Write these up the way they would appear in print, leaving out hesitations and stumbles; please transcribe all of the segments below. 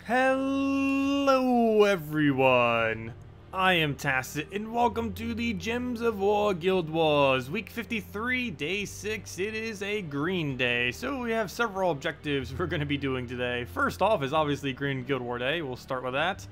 Hello everyone, I am Tacet and welcome to the Gems of War Guild Wars, week 53, day 6. It is a green day, so we have several objectives we're going to be doing today. First off is obviously Green Guild War Day, we'll start with that.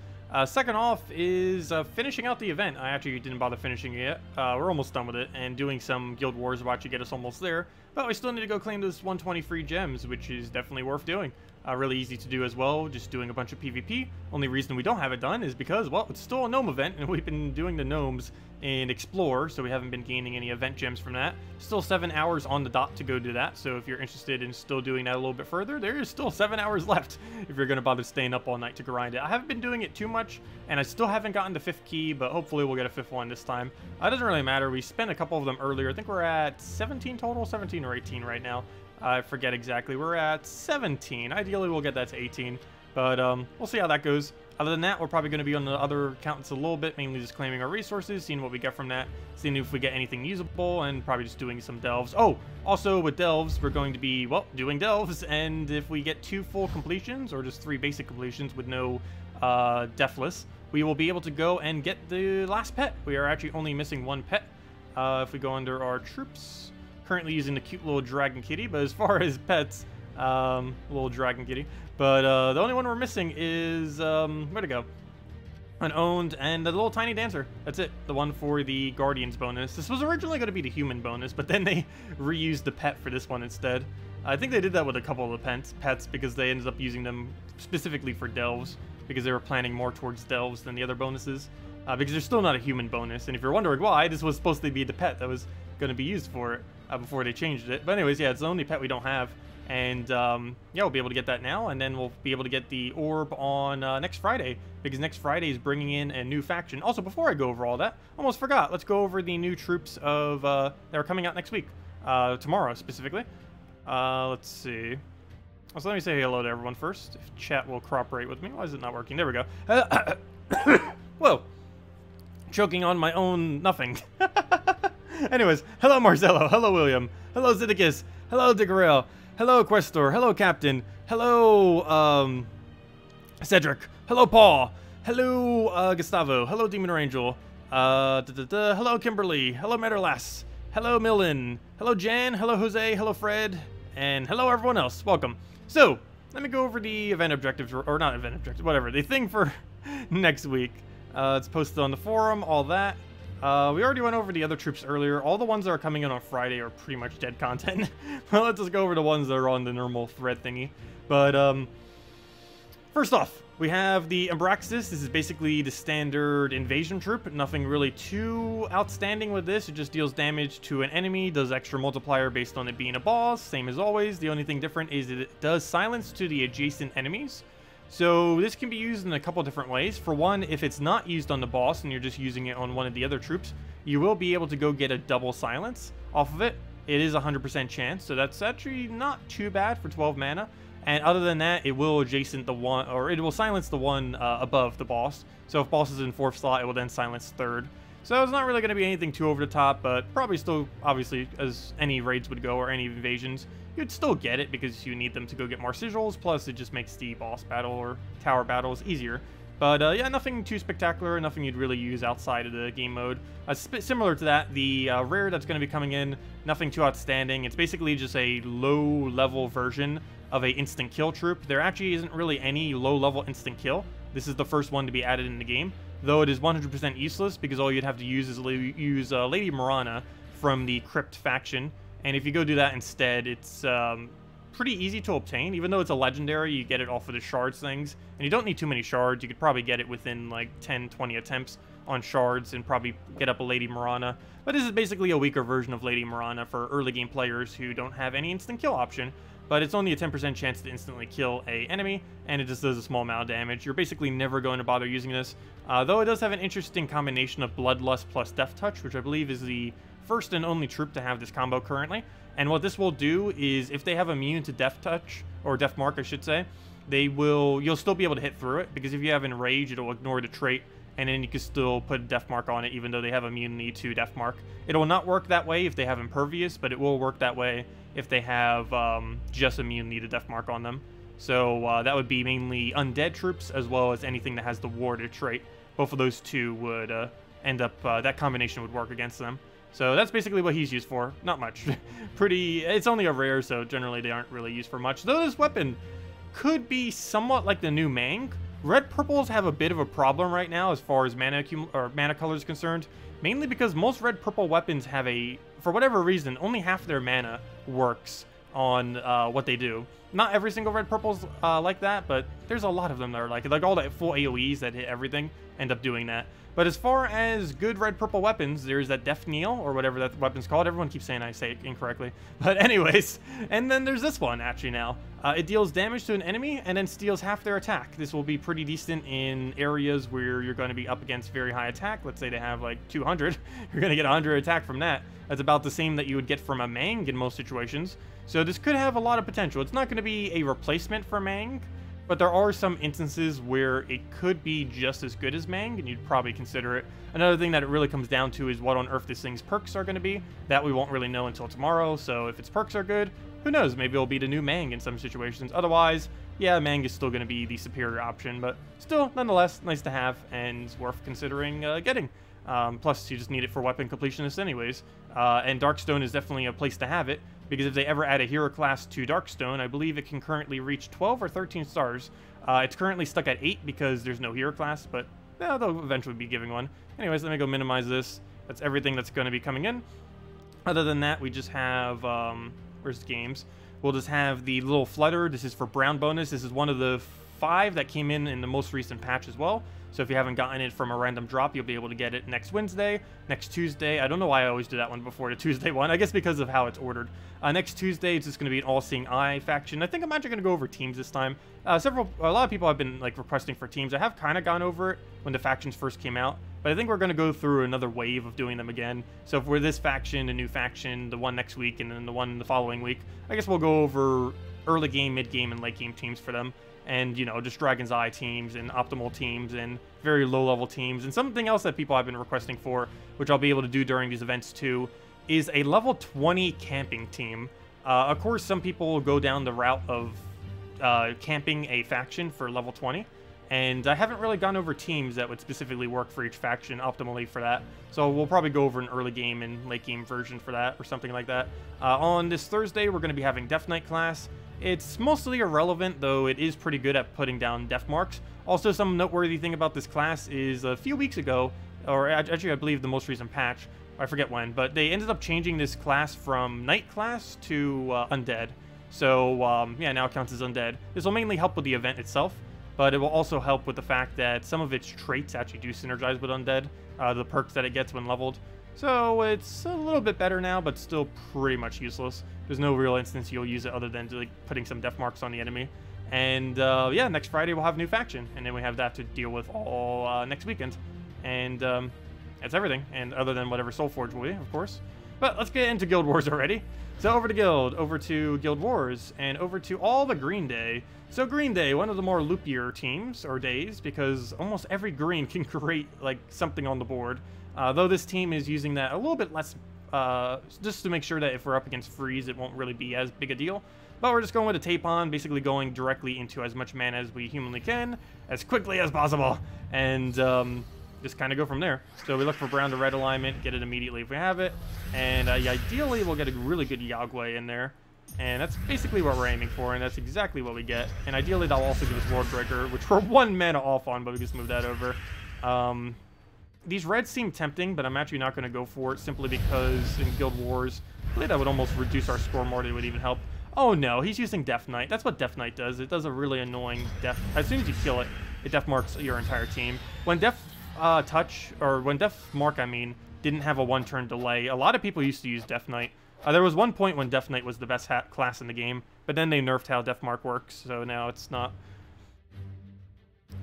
Second off is finishing out the event. I actually didn't bother finishing it yet. We're almost done with it, and doing some Guild Wars will actually get us almost there. But we still need to go claim those 120 free gems, which is definitely worth doing. Really easy to do as well, just doing a bunch of PvP. Only reason we don't have it done is because, well, it's still a gnome event, and we've been doing the gnomes in Explore, so we haven't been gaining any event gems from that. Still 7 hours on the dot to go do that, so if you're interested in still doing that a little bit further, there is still 7 hours left if you're going to bother staying up all night to grind it. I haven't been doing it too much, and I still haven't gotten the 5th key, but hopefully we'll get a 5th one this time. It doesn't really matter. We spent a couple of them earlier. I think we're at 17 total, 17 or 18 right now. I forget exactly. We're at 17. Ideally, we'll get that to 18, but we'll see how that goes. Other than that, we're probably going to be on the other accounts a little bit, mainly just claiming our resources, seeing what we get from that, seeing if we get anything usable, and probably just doing some delves. Oh, also with delves, we're going to be, well, doing delves, and if we get 2 full completions, or just 3 basic completions with no deathless, we will be able to go and get the last pet. We are actually only missing 1 pet. If we go under our troops, currently using the cute little dragon kitty, but as far as pets, little dragon kitty, but the only one we're missing is where'd it go? An owned and the little tiny dancer. That's it, the one for the guardians bonus. This was originally going to be the human bonus, but then they reused the pet for this one instead. I think they did that with a couple of the pets because they ended up using them specifically for delves, because they were planning more towards delves than the other bonuses, because there's still not a human bonus. And if you're wondering why, this was supposed to be the pet that was going to be used for it before they changed it. But anyways, yeah, it's the only pet we don't have. And yeah, we'll be able to get that now, and then we'll be able to get the orb on next Friday, because next Friday is bringing in a new faction. Also, before I go over all that, almost forgot, let's go over the new troops of that are coming out next week, tomorrow specifically. Let's see. So let me say hello to everyone first, if chat will cooperate with me. Why is it not working? There we go. Whoa, choking on my own nothing. Anyways, hello Marcelo, hello William, hello Zeddicus, hello Diggerell, hello Questor, hello Captain, hello Cedric, hello Paul, hello Gustavo, hello Demon Angel, hello Kimberly, hello Metterlass, hello Millen, hello Jan, hello Jose, hello Fred, and hello everyone else. Welcome. So, let me go over the event objectives, or not event objectives, whatever, the thing for next week. It's posted on the forum, all that. We already went over the other troops earlier. All the ones that are coming in on Friday are pretty much dead content. Well, let's just go over the ones that are on the normal thread thingy. But, first off, we have the Abraxas. This is basically the standard invasion troop. Nothing really too outstanding with this. It just deals damage to an enemy, does extra multiplier based on it being a boss, same as always. The only thing different is that it does silence to the adjacent enemies. So this can be used in a couple different ways. For one, if it's not used on the boss and you're just using it on one of the other troops, you will be able to go get a double silence off of it. It is a 100% chance, so that's actually not too bad for 12 mana. And other than that, it will adjacent the one, or it will silence the one above the boss. So if boss is in 4th slot, it will then silence 3rd. So it's not really going to be anything too over the top, but probably still, obviously, as any raids would go or any invasions, you'd still get it because you need them to go get more sigils, plus it just makes the boss battle or tower battles easier. But yeah, nothing too spectacular, nothing you'd really use outside of the game mode. Similar to that, the rare that's going to be coming in, nothing too outstanding. It's basically just a low-level version of a instant kill troop. There actually isn't really any low-level instant kill. This is the first one to be added in the game, though it is 100% useless because all you'd have to use is use Lady Mirana from the Crypt faction. And if you go do that instead, it's pretty easy to obtain. Even though it's a legendary, you get it off of the shards things. And you don't need too many shards. You could probably get it within like 10, 20 attempts on shards and probably get up a Lady Mirana. But this is basically a weaker version of Lady Mirana for early game players who don't have any instant kill option. But it's only a 10% chance to instantly kill a enemy, and it just does a small amount of damage. You're basically never going to bother using this. Though it does have an interesting combination of Bloodlust plus Death Touch, which I believe is the first and only troop to have this combo currently. And what this will do is, if they have immune to Death Touch, or Death Mark I should say, you'll still be able to hit through it, because if you have Enrage, it'll ignore the trait, and then you can still put a Death Mark on it, even though they have immunity to Death Mark. It will not work that way if they have Impervious, but it will work that way if they have just immunity to Death Mark on them. So that would be mainly undead troops as well as anything that has the warded trait. Both of those two would end up, that combination would work against them. So that's basically what he's used for. Not much. It's only a rare, so generally they aren't really used for much. Though this weapon could be somewhat like the new Mang. Red purples have a bit of a problem right now as far as mana color is concerned. Mainly because most red purple weapons have for whatever reason, only half their mana works on what they do. Not every single red purple's like that, but there's a lot of them that are like all the full AoEs that hit everything end up doing that. But as far as good red purple weapons, there's that Death Kneel, or whatever that weapon's called. Everyone keeps saying I say it incorrectly. But anyways, and then there's this one actually now. It deals damage to an enemy and then steals half their attack. This will be pretty decent in areas where you're going to be up against very high attack. Let's say they have like 200. You're going to get 100 attack from that. That's about the same that you would get from a Mang in most situations. So this could have a lot of potential. It's not going to be a replacement for Mang, but there are some instances where it could be just as good as Mang, and you'd probably consider it. Another thing that it really comes down to is what on earth this thing's perks are going to be. That we won't really know until tomorrow, so if its perks are good, who knows, maybe it'll be the new Mang in some situations. Otherwise, yeah, Mang is still going to be the superior option, but still, nonetheless, nice to have, and worth considering getting. Plus, you just need it for weapon completionists anyways, and Darkstone is definitely a place to have it, because if they ever add a hero class to Darkstone, I believe it can currently reach 12 or 13 stars. It's currently stuck at 8 because there's no hero class, but they'll eventually be giving one. Anyways, let me go minimize this. That's everything that's going to be coming in. Other than that, we just have, where's the games? We'll just have the little flutter. This is for brown bonus. This is one of the 5 that came in the most recent patch as well. So if you haven't gotten it from a random drop, you'll be able to get it next Wednesday, next Tuesday. I don't know why I always do that one before the Tuesday one. I guess because of how it's ordered. Next Tuesday, it's just going to be an All-Seeing Eye faction. I think I'm actually going to go over teams this time. A lot of people have been like requesting for teams. I have kind of gone over it when the factions first came out, but I think we're going to go through another wave of doing them again. So for this faction, a new faction, the one next week, and then the one the following week, I guess we'll go over early game, mid game, and late game teams for them. And, you know, just Dragon's Eye teams and optimal teams and very low-level teams. And something else that people have been requesting for, which I'll be able to do during these events too, is a level 20 camping team. Of course, some people will go down the route of camping a faction for level 20. And I haven't really gone over teams that would specifically work for each faction optimally for that. So we'll probably go over an early game and late game version for that or something like that. On this Thursday, we're going to be having Death Knight class. It's mostly irrelevant, though it is pretty good at putting down death marks. Also, some noteworthy thing about this class is a few weeks ago, or actually I believe the most recent patch, I forget when, but they ended up changing this class from Knight class to Undead. So, yeah, now it counts as Undead. This will mainly help with the event itself, but it will also help with the fact that some of its traits actually do synergize with Undead, the perks that it gets when leveled. So it's a little bit better now, but still pretty much useless. There's no real instance you'll use it other than like putting some death marks on the enemy. And yeah, next Friday we'll have new faction, and then we have that to deal with all next weekend. And that's everything, and other than whatever Soulforge will be, of course. But let's get into Guild Wars already. So over to Guild, over to Guild Wars, and over to all the Green Day. So Green Day, one of the more loopier teams, or days, because almost every green can create like something on the board. Though this team is using that a little bit less, just to make sure that if we're up against freeze, it won't really be as big a deal. But we're just going with a tape on, basically going directly into as much mana as we humanly can, as quickly as possible, and just kind of go from there. So we look for brown to red alignment, get it immediately if we have it, and ideally we'll get a really good Yagway in there. And that's basically what we're aiming for, and that's exactly what we get. And ideally that'll also give us Lordbreaker, which we're 1 mana off on, but we just move that over. These reds seem tempting, but I'm actually not going to go for it simply because in Guild Wars, I believe that would almost reduce our score more than it would even help. Oh no, he's using Death Knight. That's what Death Knight does. It does a really annoying death. As soon as you kill it, it death marks your entire team. When Death Touch, or when Death Mark, I mean, didn't have a 1-turn delay, a lot of people used to use Death Knight. There was one point when Death Knight was the best class in the game, but then they nerfed how Death Mark works, so now it's not.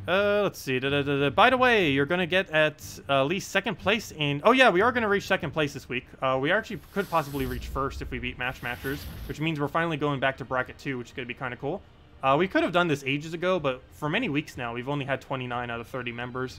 Let's see. By the way, you're going to get at least 2nd place in... Oh, yeah, we are going to reach 2nd place this week. We actually could possibly reach 1st if we beat Matchmatchers, which means we're finally going back to Bracket 2, which is going to be kind of cool. We could have done this ages ago, but for many weeks now, we've only had 29 out of 30 members.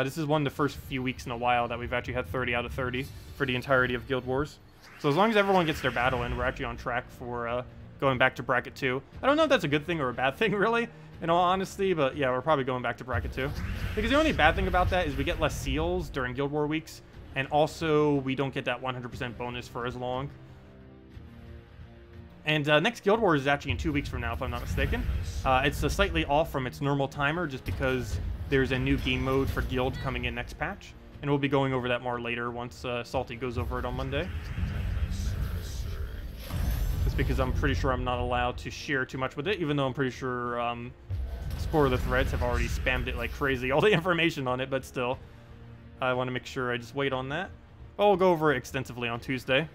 This is one of the first few weeks in a while that we've actually had 30 out of 30 for the entirety of Guild Wars. So as long as everyone gets their battle in, we're actually on track for going back to bracket 2. I don't know if that's a good thing or a bad thing, really, in all honesty, but yeah, we're probably going back to bracket 2. Because the only bad thing about that is we get less seals during Guild War weeks, and also we don't get that 100% bonus for as long. And next Guild Wars is actually in 2 weeks from now, if I'm not mistaken. It's slightly off from its normal timer, just because there's a new game mode for Guild coming in next patch. And we'll be going over that more later once Salty goes over it on Monday. Just because I'm pretty sure I'm not allowed to share too much with it, even though I'm pretty sure Spore the Threads have already spammed it like crazy, all the information on it, but still. I want to make sure I just wait on that. But we'll go over it extensively on Tuesday.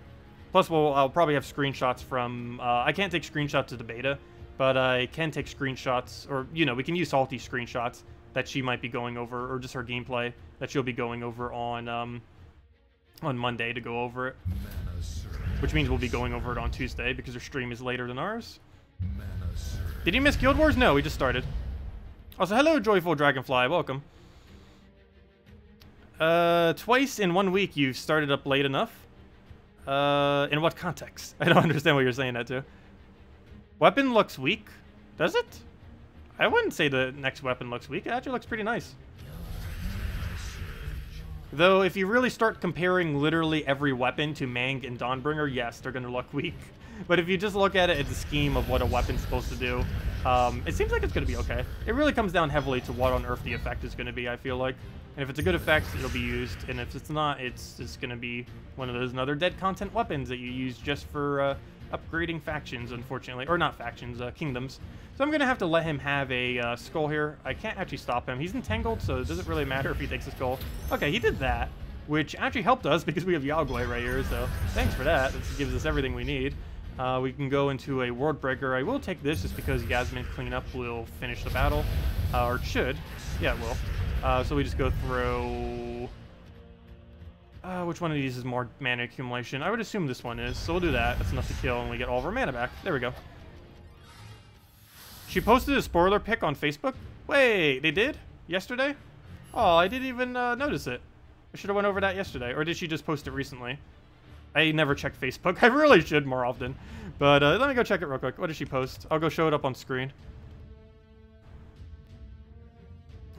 Plus, I'll probably have screenshots from... I can't take screenshots of the beta, but I can take screenshots, or, you know, we can use Salty screenshots that she might be going over, or just her gameplay that she'll be going over on Monday to go over it. Which means we'll be going over it on Tuesday, because her stream is later than ours. Did you miss Guild Wars? No, we just started. Also, hello, Joyful Dragonfly. Welcome. Twice in 1 week you've started up late enough. In what context? I don't understand what you're saying that to. Weapon looks weak. Does it? I wouldn't say the next weapon looks weak. It actually looks pretty nice. Though, if you really start comparing literally every weapon to Mang and Dawnbringer, yes, they're going to look weak. But if you just look at it as a scheme of what a weapon's supposed to do, it seems like it's going to be okay. It really comes down heavily to what on earth the effect is going to be, I feel like. And if it's a good effect, it'll be used. And if it's not, it's just going to be one of those another dead content weapons that you use just for upgrading factions, unfortunately. Or not factions, kingdoms. So I'm going to have to let him have a skull here. I can't actually stop him. He's entangled, so it doesn't really matter if he takes a skull. Okay, he did that, which actually helped us because we have Yagway right here. So thanks for that. This gives us everything we need. We can go into a World Breaker. I will take this just because Yasmin cleanup will finish the battle. Or it should. Yeah, it will. So we just go through... which one of these is more mana accumulation? I would assume this one is, so we'll do that. That's enough to kill, and we get all of our mana back. There we go. She posted a spoiler pic on Facebook? Wait, they did? Yesterday? Oh, I didn't even notice it. I should have went over that yesterday. Or did she just post it recently? I never check Facebook. I really should more often. But let me go check it real quick. What did she post? I'll go show it up on screen.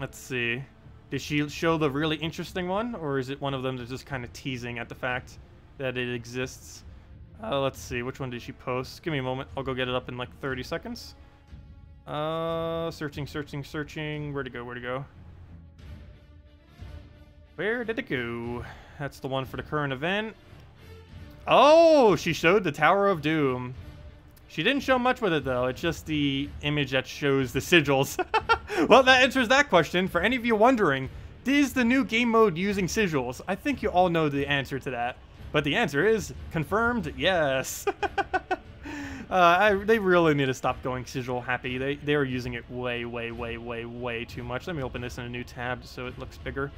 Let's see. Did she show the really interesting one? Or is it one of them that's just kind of teasing at the fact that it exists? Let's see. Which one did she post? Give me a moment. I'll go get it up in like 30 seconds. Searching. Where'd it go? Where did it go? That's the one for the current event. Oh, she showed the Tower of Doom. She didn't show much with it, though. It's just the image that shows the sigils. Well, that answers that question. For any of you wondering, is the new game mode using sigils? I think you all know the answer to that. But the answer is confirmed, yes. They really need to stop going sigil happy. They are using it way too much. Let me open this in a new tab just so it looks bigger.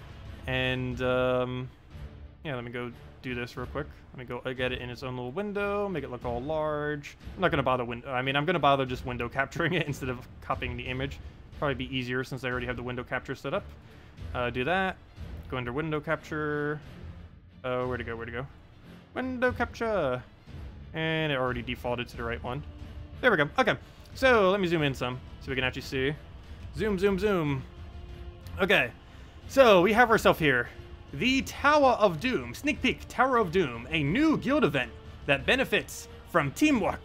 And, yeah, let me go do this real quick. Let me go get it in its own little window, make it look all large. I'm not going to bother I'm going to bother just window capturing it instead of copying the image. Probably be easier since I already have the window capture set up. Do that. Go under window capture. Where'd it go? Window capture. And it already defaulted to the right one. There we go. Okay. So let me zoom in some so we can actually see. Zoom. Okay. So we have ourselves here. The Tower of Doom. Sneak peek, Tower of Doom. A new guild event that benefits from teamwork.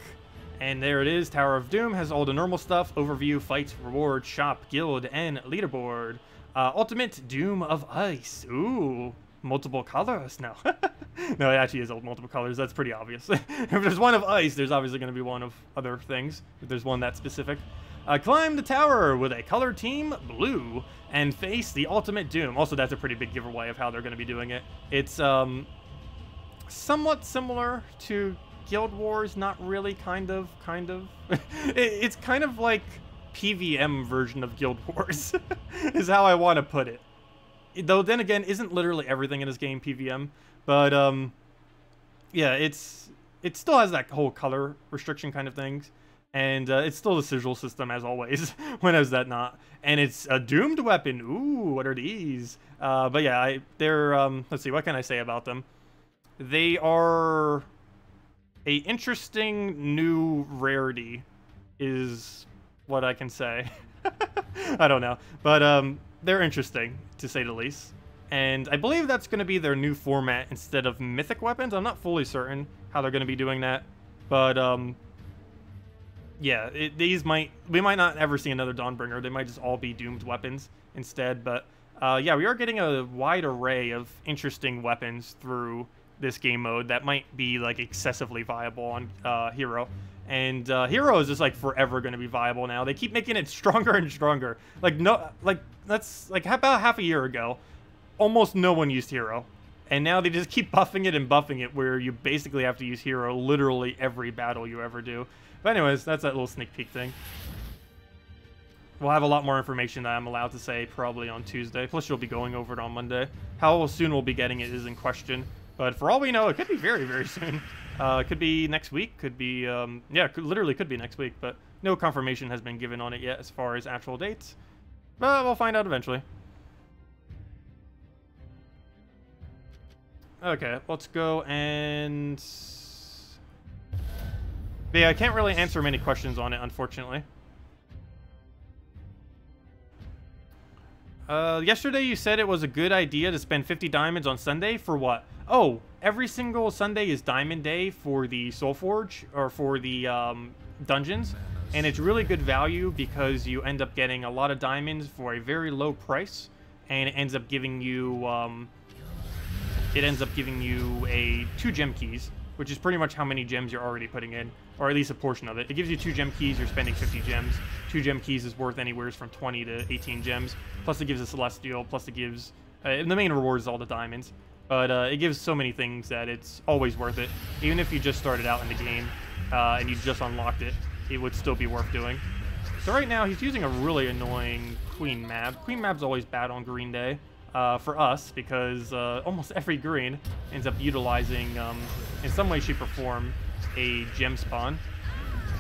And there it is. Tower of Doom has all the normal stuff. Overview, fight, reward, shop, guild, and leaderboard. Ultimate Doom of Ice. Ooh. Multiple colors now. No, it actually is multiple colors. That's pretty obvious. If there's one of ice, there's obviously going to be one of other things. If there's one that specific. Climb the tower with a color team blue and face the ultimate doom. Also, that's a pretty big giveaway of how they're going to be doing it. It's somewhat similar to Guild Wars. Not really, kind of. It's kind of like PVM version of Guild Wars is how I want to put it. Though then again, isn't literally everything in this game PVM, but yeah, it still has that whole color restriction kind of things, and it's still the sigil system as always. When is that not? And it's a doomed weapon. Ooh, what are these? But yeah, they're let's see, what can I say about them? They are a interesting new rarity is what I can say. I don't know, but they're interesting to say the least. And I believe that's going to be their new format instead of mythic weapons. I'm not fully certain how they're going to be doing that, but yeah, we might not ever see another Dawnbringer. They might just all be doomed weapons instead. But yeah, we are getting a wide array of interesting weapons through this game mode that might be like excessively viable on Hero. And Hero is just like forever going to be viable now. They keep making it stronger and stronger. That's like about half a year ago, almost no one used Hero. And now they just keep buffing it and buffing it, where you basically have to use Hero literally every battle you ever do. But anyways, that's that little sneak peek thing. We'll have a lot more information that I'm allowed to say probably on Tuesday. Plus, you'll be going over it on Monday. How soon we'll be getting it is in question. But for all we know, it could be very, very soon. It could be next week. Could be, yeah, literally could be next week. But no confirmation has been given on it yet as far as actual dates. But we'll find out eventually. Okay, let's go and... But yeah, I can't really answer many questions on it, unfortunately. Yesterday you said it was a good idea to spend 50 diamonds on Sunday. For what? Oh, every single Sunday is Diamond Day for the Soulforge, or for the dungeons. And it's really good value because you end up getting a lot of diamonds for a very low price. And it ends up giving you... a 2 gem keys, which is pretty much how many gems you're already putting in, or at least a portion of it. It gives you 2 gem keys, you're spending 50 gems. 2 gem keys is worth anywhere from 20 to 18 gems. Plus it gives a celestial, plus it gives... the main reward is all the diamonds. But it gives so many things that it's always worth it. Even if you just started out in the game and you just unlocked it, it would still be worth doing. So right now he's using a really annoying Queen Mab. Queen Mab's always bad on Green Day. For us, because almost every green ends up utilizing, in some way, shape, or form, a gem spawn.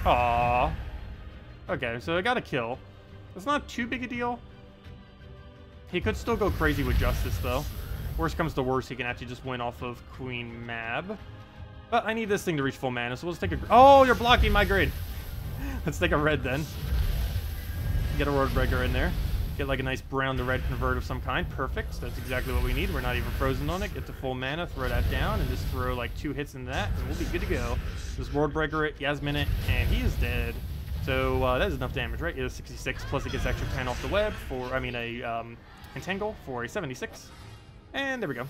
Aww. Okay, so I got a kill. It's not too big a deal. He could still go crazy with Justice, though. Worst comes to worst, he can actually just win off of Queen Mab. But I need this thing to reach full mana, so let's take a... Oh, you're blocking my green! Let's take a red, then. Get a Roadbreaker in there. Get like a nice brown to red convert of some kind. Perfect. That's exactly what we need. We're not even frozen on it. Get to full mana, throw that down, and just throw like 2 hits into that, and we'll be good to go. Just Worldbreaker it, Yasmin it, and he is dead. So that is enough damage, right? It is 66, plus it gets extra 10 off the web for, I mean, a Entangle for a 76. And there we go.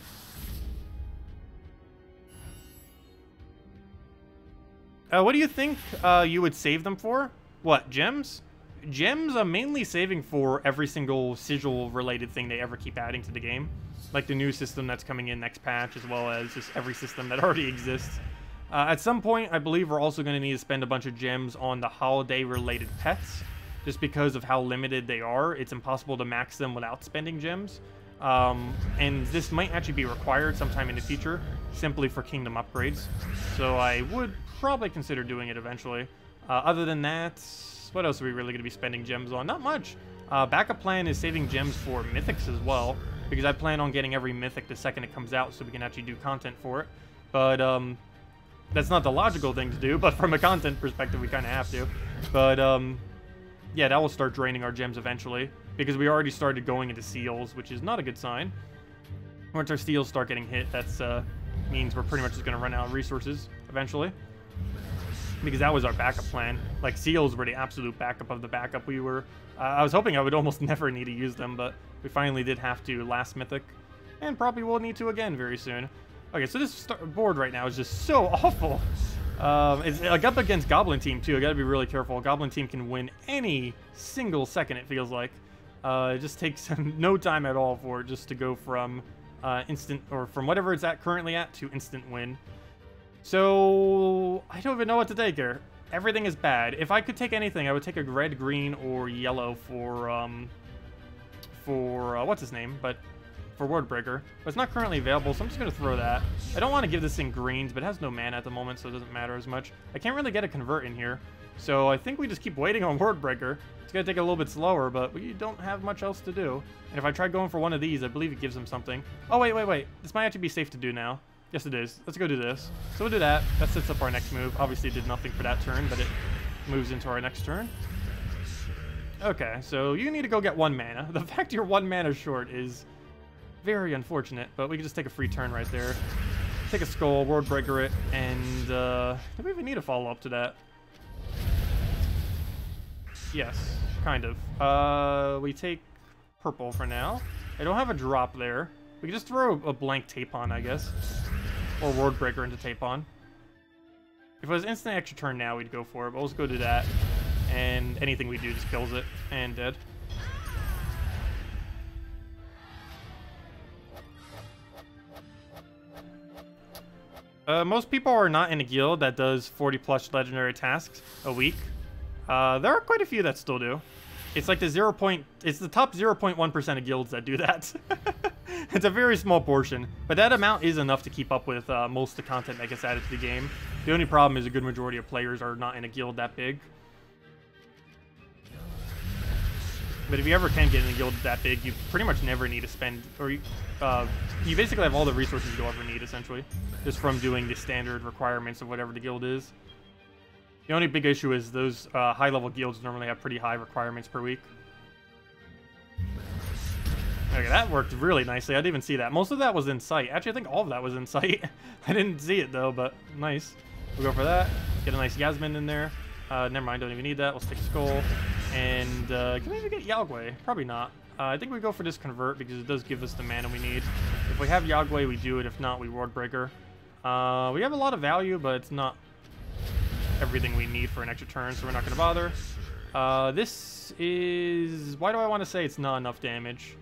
What do you think you would save them for? What, gems? Gems I'm mainly saving for every single sigil-related thing they ever keep adding to the game. Like the new system that's coming in next patch, as well as just every system that already exists. At some point, I believe we're also going to need to spend a bunch of gems on the holiday-related pets. Just because of how limited they are, it's impossible to max them without spending gems. And this might actually be required sometime in the future, simply for kingdom upgrades. So I would probably consider doing it eventually. Other than that... What else are we really going to be spending gems on? Not much. Backup plan is saving gems for mythics as well, because I plan on getting every mythic the second it comes out so we can actually do content for it. But that's not the logical thing to do, but from a content perspective we kind of have to. But yeah, that will start draining our gems eventually, because we already started going into seals, which is not a good sign. Once our seals start getting hit, that's means we're pretty much just going to run out of resources eventually. Because that was our backup plan. Like, seals were the absolute backup of the backup. We were... I was hoping I would almost never need to use them, but we finally did have to last mythic. And probably will need to again very soon. Okay, so this board right now is just so awful. It's like up against Goblin Team, too. I gotta be really careful. Goblin Team can win any single second, it feels like. It just takes no time at all for it just to go from instant... Or from whatever it's at currently at to instant win. So, I don't even know what to take here. Everything is bad. If I could take anything, I would take a red, green, or yellow for what's his name? But for Wordbreaker. But it's not currently available, so I'm just going to throw that. I don't want to give this thing greens, but it has no mana at the moment, so it doesn't matter as much. I can't really get a convert in here. So I think we just keep waiting on Wordbreaker. It's going to take a little bit slower, but we don't have much else to do. And if I try going for one of these, I believe it gives him something. Oh, wait. This might actually be safe to do now. Yes, it is. Let's go do this. So we'll do that. That sets up our next move. Obviously, it did nothing for that turn, but it moves into our next turn. Okay, so you need to go get 1 mana. The fact you're 1 mana short is very unfortunate, but we can just take a free turn right there. Take a skull, World Breaker it, and do we even need a follow-up to that? Yes, kind of. We take purple for now. I don't have a drop there. We can just throw a blank Tapon, I guess. Or World Breaker into Tapon. If it was instant extra turn now, we'd go for it, but let's go do that. And anything we do just kills it. And dead. Most people are not in a guild that does 40 plus legendary tasks a week. There are quite a few that still do. It's like the it's the top 0.1% of guilds that do that. It's a very small portion, but that amount is enough to keep up with most of the content that gets added to the game. The only problem is a good majority of players are not in a guild that big. But if you ever can get in a guild that big, you pretty much never need to spend, or you basically have all the resources you'll ever need, essentially, just from doing the standard requirements of whatever the guild is. The only big issue is those high-level guilds normally have pretty high requirements per week. Okay, that worked really nicely. I didn't even see that. Most of that was in sight. Actually, I think all of that was in sight. I didn't see it, though, but nice. We'll go for that. Get a nice Yasmin in there. Never mind, don't even need that. Let's take a Skull. And can we even get Yagway? Probably not. I think we go for this Convert because it does give us the mana we need. If we have Yagway, we do it. If not, we World Breaker. We have a lot of value, but it's not everything we need for an extra turn, so we're not going to bother. This is... Why do I want to say it's not enough damage?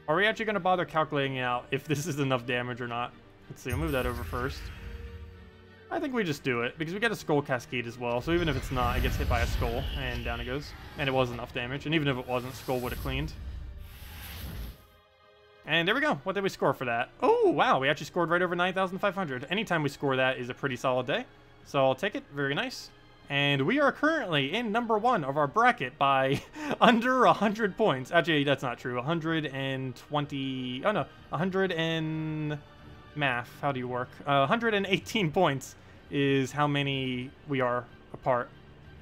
Are we actually going to bother calculating out if this is enough damage or not? Let's see, I'll move that over first. I think we just do it, because we get a Skull Cascade as well, so even if it's not, it gets hit by a Skull, and down it goes. And it was enough damage, and even if it wasn't, Skull would have cleaned. And there we go. What did we score for that? Oh, wow, we actually scored right over 9,500. Anytime we score that is a pretty solid day. So I'll take it. Very nice. And we are currently in #1 of our bracket by under 100 points. Actually, that's not true. 120... Oh, no. 100 and... Math. How do you work? 118 points is how many we are apart.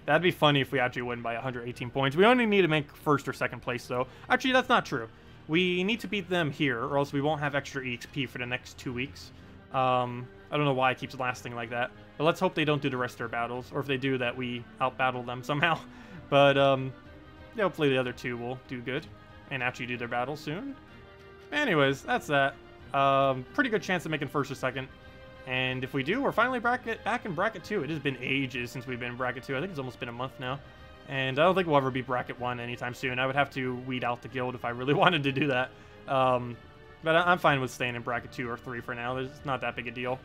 That'd be funny if we actually win by 118 points. We only need to make first or second place, though. Actually, that's not true. We need to beat them here, or else we won't have extra EXP for the next 2 weeks. I don't know why it keeps lasting like that. But let's hope they don't do the rest of their battles. Or if they do that, we out-battle them somehow. But, yeah, hopefully the other two will do good. And actually do their battle soon. Anyways, that's that. Pretty good chance of making first or second. And if we do, we're finally back in Bracket 2. It has been ages since we've been in Bracket 2. I think it's almost been a month now. And I don't think we'll ever be Bracket 1 anytime soon. I would have to weed out the guild if I really wanted to do that. But I'm fine with staying in Bracket 2 or 3 for now. It's not that big a deal.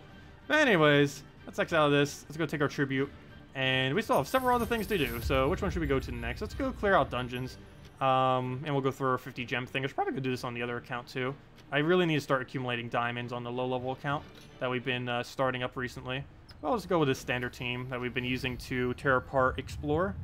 But anyways, let's X out of this. Let's go take our tribute. And we still have several other things to do. So which one should we go to next? Let's go clear out dungeons. And we'll go through our 50 gem thing. I should probably go do this on the other account too. I really need to start accumulating diamonds on the low-level account that we've been starting up recently. Well, let's go with this standard team that we've been using to tear apart Explore.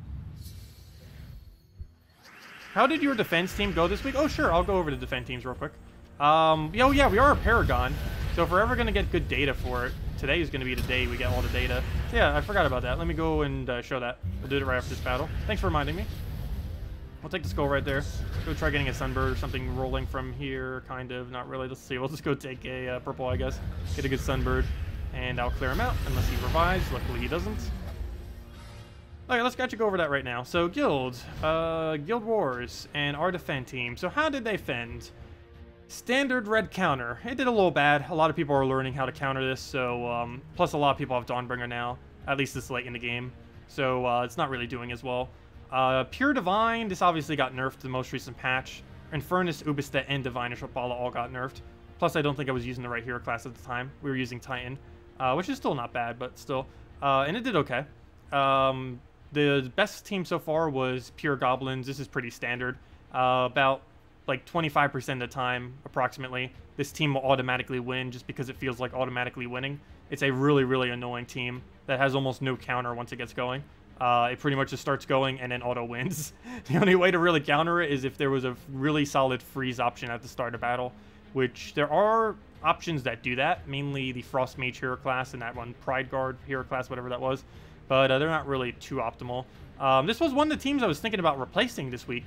How did your defense team go this week? Oh, sure. I'll go over the defense teams real quick. Oh, yeah, we are a Paragon. So if we're ever going to get good data for it, today is going to be the day we get all the data. So yeah, I forgot about that. Let me go and show that. We'll do it right after this battle. Thanks for reminding me. We'll take the skull right there. Go try getting a sunbird or something rolling from here, kind of. Not really. Let's see. We'll just go take a purple, I guess. Get a good sunbird, and I'll clear him out, unless he revives. Luckily, he doesn't. Okay, let's actually go over that right now. So, Guild Wars, and our defend team. So, how did they fend? Standard red counter. It did a little bad. A lot of people are learning how to counter this, so, plus a lot of people have Dawnbringer now, at least this late in the game. So, it's not really doing as well. Pure Divine, this obviously got nerfed the most recent patch. Infernus, Ubistet, and Divinish Opala all got nerfed. Plus, I don't think I was using the right hero class at the time. We were using Titan, which is still not bad, but still. And it did okay. The best team so far was Pure Goblins. This is pretty standard. About like 25% of the time, approximately, this team will automatically win just because it feels like automatically winning. It's a really, really annoying team that has almost no counter once it gets going. It pretty much just starts going and then auto wins. The only way to really counter it is if there was a really solid freeze option at the start of battle, which there are options that do that, mainly the Frost Mage hero class and that one Pride Guard hero class, whatever that was. But they're not really too optimal. This was one of the teams I was thinking about replacing this week.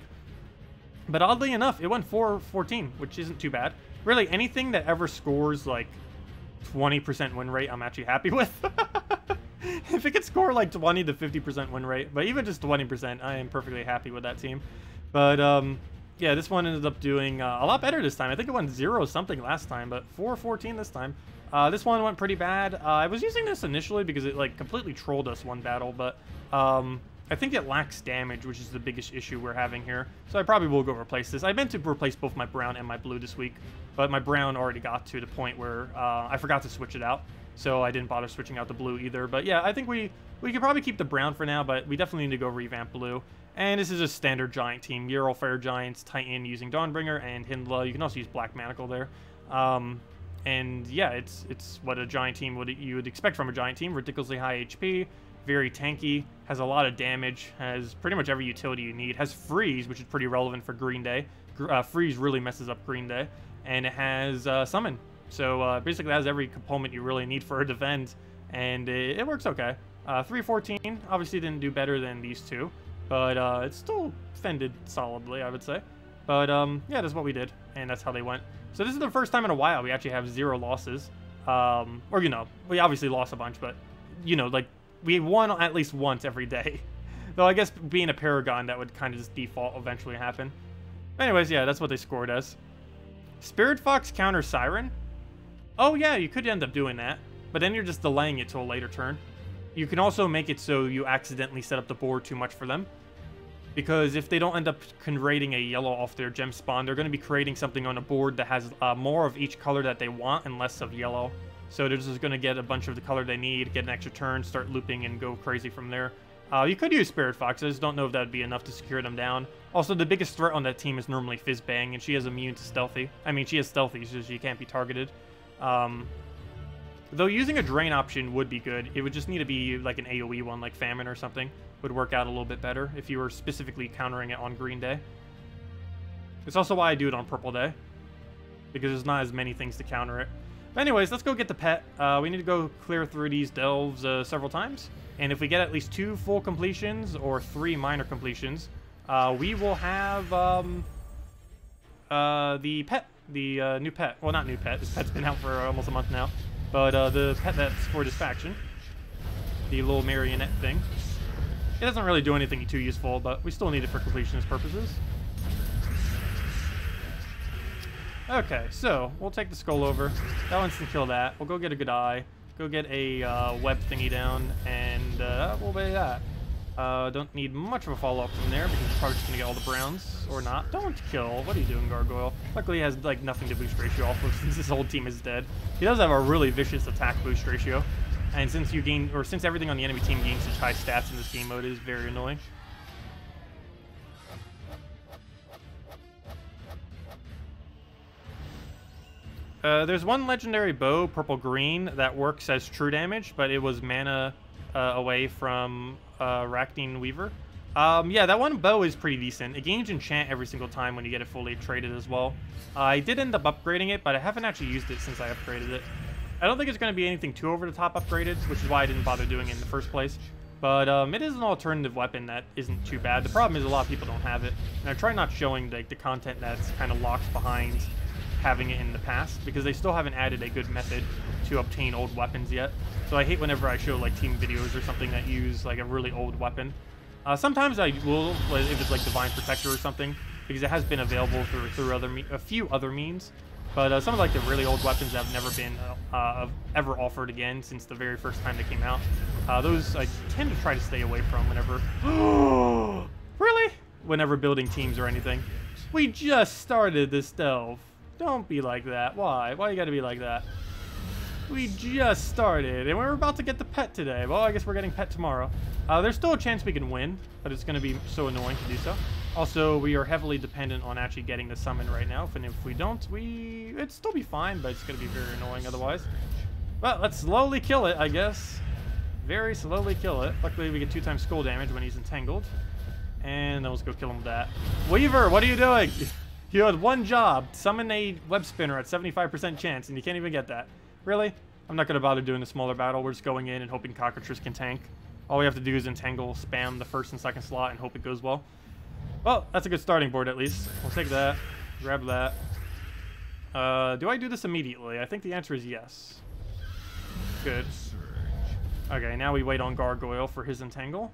But oddly enough, it went 4-14, which isn't too bad. Really, anything that ever scores like 20% win rate, I'm actually happy with. If it could score like 20 to 50% win rate, but even just 20%, I am perfectly happy with that team. But yeah, this one ended up doing a lot better this time. I think it went 0-something last time, but 4-14 this time. This one went pretty bad. I was using this initially because it like completely trolled us one battle, but I think it lacks damage, which is the biggest issue we're having here. So I probably will go replace this. I meant to replace both my brown and my blue this week, but my brown already got to the point where I forgot to switch it out. So I didn't bother switching out the blue either. But yeah, I think we could probably keep the brown for now, but we definitely need to go revamp blue. And this is a standard giant team. Ural Fire Giants, Titan using Dawnbringer, and Hindla. You can also use Black Manacle there. And yeah, it's what a giant team you would expect from a giant team. Ridiculously high HP, very tanky, has a lot of damage, has pretty much every utility you need. Has Freeze, which is pretty relevant for Green Day. Freeze really messes up Green Day. And it has Summon. So basically it has every component you really need for a defend. And it works okay. 3-14 obviously didn't do better than these two. But it still fended solidly, I would say. But yeah, that's what we did. And that's how they went. So this is the first time in a while we actually have 0 losses. Or, you know, we obviously lost a bunch, but, you know, like, we won at least once every day. Though I guess being a Paragon, that would kind of just default eventually happen. Anyways, yeah, that's what they scored as. Spirit Fox counter Siren? Oh yeah, you could end up doing that. But then you're just delaying it to a later turn. You can also make it so you accidentally set up the board too much for them. Because if they don't end up creating a yellow off their gem spawn, they're going to be creating something on a board that has more of each color that they want and less of yellow. So they're just going to get a bunch of the color they need, get an extra turn, start looping, and go crazy from there. You could use Spirit Fox. I just don't know if that would be enough to secure them down. Also, the biggest threat on that team is normally Fizzbang, and she is immune to Stealthy. I mean, she is Stealthy, so she can't be targeted. Though using a Drain option would be good. It would just need to be like an AoE one, like Famine or something. Would work out a little bit better if you were specifically countering it on Green Day. It's also why I do it on Purple Day, because there's not as many things to counter it. But anyways, let's go get the pet. We need to go clear through these delves several times. And if we get at least 2 full completions or 3 minor completions, we will have the pet, the new pet. Well, not new pet. This pet's been out for almost a month now. But the pet that's for this faction, the little marionette thing. It doesn't really do anything too useful, but we still need it for completionist purposes. Okay, so we'll take the skull over. That'll instant kill that. We'll go get a good eye. Go get a web thingy down, and we'll be that. Don't need much of a follow-up from there, because it's probably just going to get all the browns, or not. Don't kill. What are you doing, Gargoyle? Luckily, he has, like, nothing to boost ratio off of, since his whole team is dead. He does have a really vicious attack boost ratio, and since you gain, or since everything on the enemy team gains such high stats in this game mode, it is very annoying. There's one legendary bow, purple-green, that works as true damage, but it was mana away from Racking Weaver. Yeah, that one bow is pretty decent. It gains enchant every single time when you get it fully traded as well. I did end up upgrading it, but I haven't actually used it since I upgraded it. I don't think it's going to be anything too over-the-top upgraded, which is why I didn't bother doing it in the first place. But it is an alternative weapon that isn't too bad. The problem is a lot of people don't have it, and I try not showing like the content that's kind of locked behind having it in the past, because they still haven't added a good method to obtain old weapons yet. So I hate whenever I show like team videos or something that use like a really old weapon. Sometimes I will, if it's like Divine Protector or something, because it has been available through a few other means. But some of like the really old weapons that have never been ever offered again since the very first time they came out, those I tend to try to stay away from whenever. Really? Whenever building teams or anything. We just started this delve. Don't be like that. Why? Why you gotta be like that? We just started, and we're about to get the pet today. Well, I guess we're getting pet tomorrow. There's still a chance we can win, but it's going to be so annoying to do so. Also, we are heavily dependent on actually getting the summon right now, and if we don't, it'd still be fine, but it's going to be very annoying otherwise. Well, let's slowly kill it, I guess. Very slowly kill it. Luckily, we get 2 times skull damage when he's entangled. And then let's go kill him with that. Weaver, what are you doing? You had one job, summon a web spinner at 75% chance, and you can't even get that. Really? I'm not going to bother doing a smaller battle. We're just going in and hoping Cockatrice can tank. All we have to do is entangle, spam the first and second slot, and hope it goes well. Well, that's a good starting board at least. We'll take that. Grab that. Do I do this immediately? I think the answer is yes. Good. Okay, now we wait on Gargoyle for his entangle.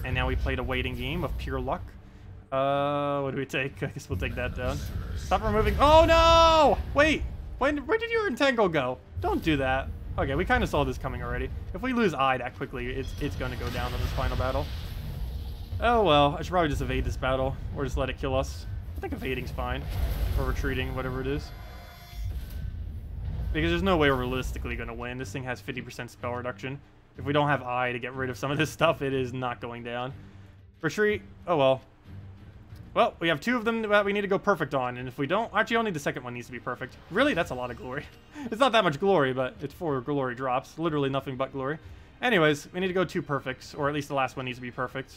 And now we played a waiting game of pure luck. What do we take? I guess we'll take that down. Stop removing. Oh no! Wait! Where did your entangle go? Don't do that. Okay, we kind of saw this coming already. If we lose eye that quickly, it's going to go down in this final battle. Oh well, I should probably just evade this battle, or just let it kill us. I think evading's fine. Or retreating, whatever it is. Because there's no way we're realistically going to win. This thing has 50% spell reduction. If we don't have eye to get rid of some of this stuff, it is not going down. Retreat. Oh well. Well, we have 2 of them that we need to go perfect on, and if we don't... Actually, only the second one needs to be perfect. Really? That's a lot of glory. It's not that much glory, but it's 4 glory drops. Literally nothing but glory. Anyways, we need to go 2 perfects, or at least the last one needs to be perfect.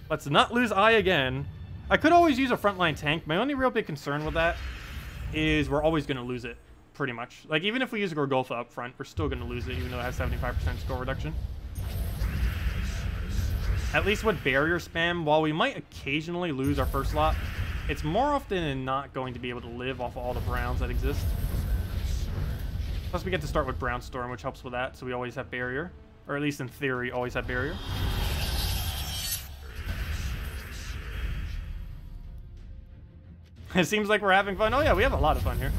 Let's not lose eye again. I could always use a frontline tank. My only real big concern with that is we're always going to lose it, pretty much. Like, even if we use Gorgolfa up front, we're still going to lose it, even though it has 75% score reduction. At least with barrier spam, while we might occasionally lose our first slot, it's more often than not going to be able to live off of all the browns that exist. Plus we get to start with Brown Storm, which helps with that, so we always have barrier. Or at least in theory, always have barrier. It seems like we're having fun. Oh yeah, we have a lot of fun here.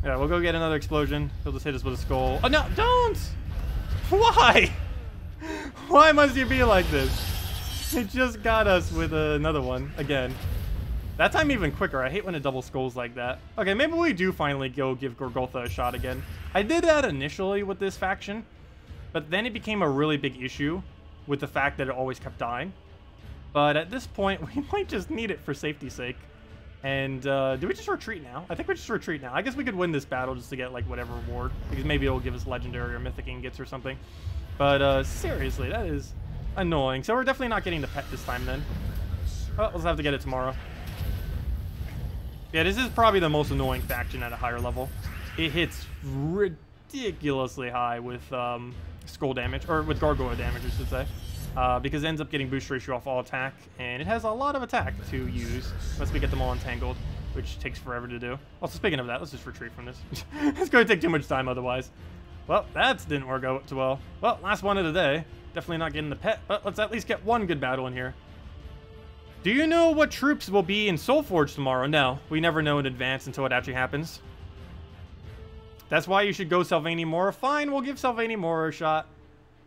Yeah, we'll go get another explosion. He'll just hit us with a skull. Oh no, don't! Why? Why must you be like this? It just got us with another one again. That time even quicker. I hate when it double skulls like that. Okay, maybe we do finally go give Gorgolfa a shot again. I did that initially with this faction, but then it became a really big issue with the fact that it always kept dying. But at this point, we might just need it for safety's sake. And do we just retreat now? I think we just retreat now. I guess we could win this battle just to get like whatever reward, because maybe it'll give us legendary or mythic ingots or something. But seriously, that is annoying. So we're definitely not getting the pet this time then. Well, we'll have to get it tomorrow. Yeah, this is probably the most annoying faction at a higher level. It hits ridiculously high with skull damage, or with gargoyle damage, I should say. Because it ends up getting boost ratio off all attack, and it has a lot of attack to use once we get them all entangled, which takes forever to do. Also, speaking of that, let's just retreat from this. It's going to take too much time otherwise. Well, that didn't work out too well. Well, last one of the day. Definitely not getting the pet, but let's at least get one good battle in here. Do you know what troops will be in Soulforge tomorrow? No, we never know in advance until it actually happens. That's why you should go Sylvania more. Fine, we'll give Sylvania more a shot.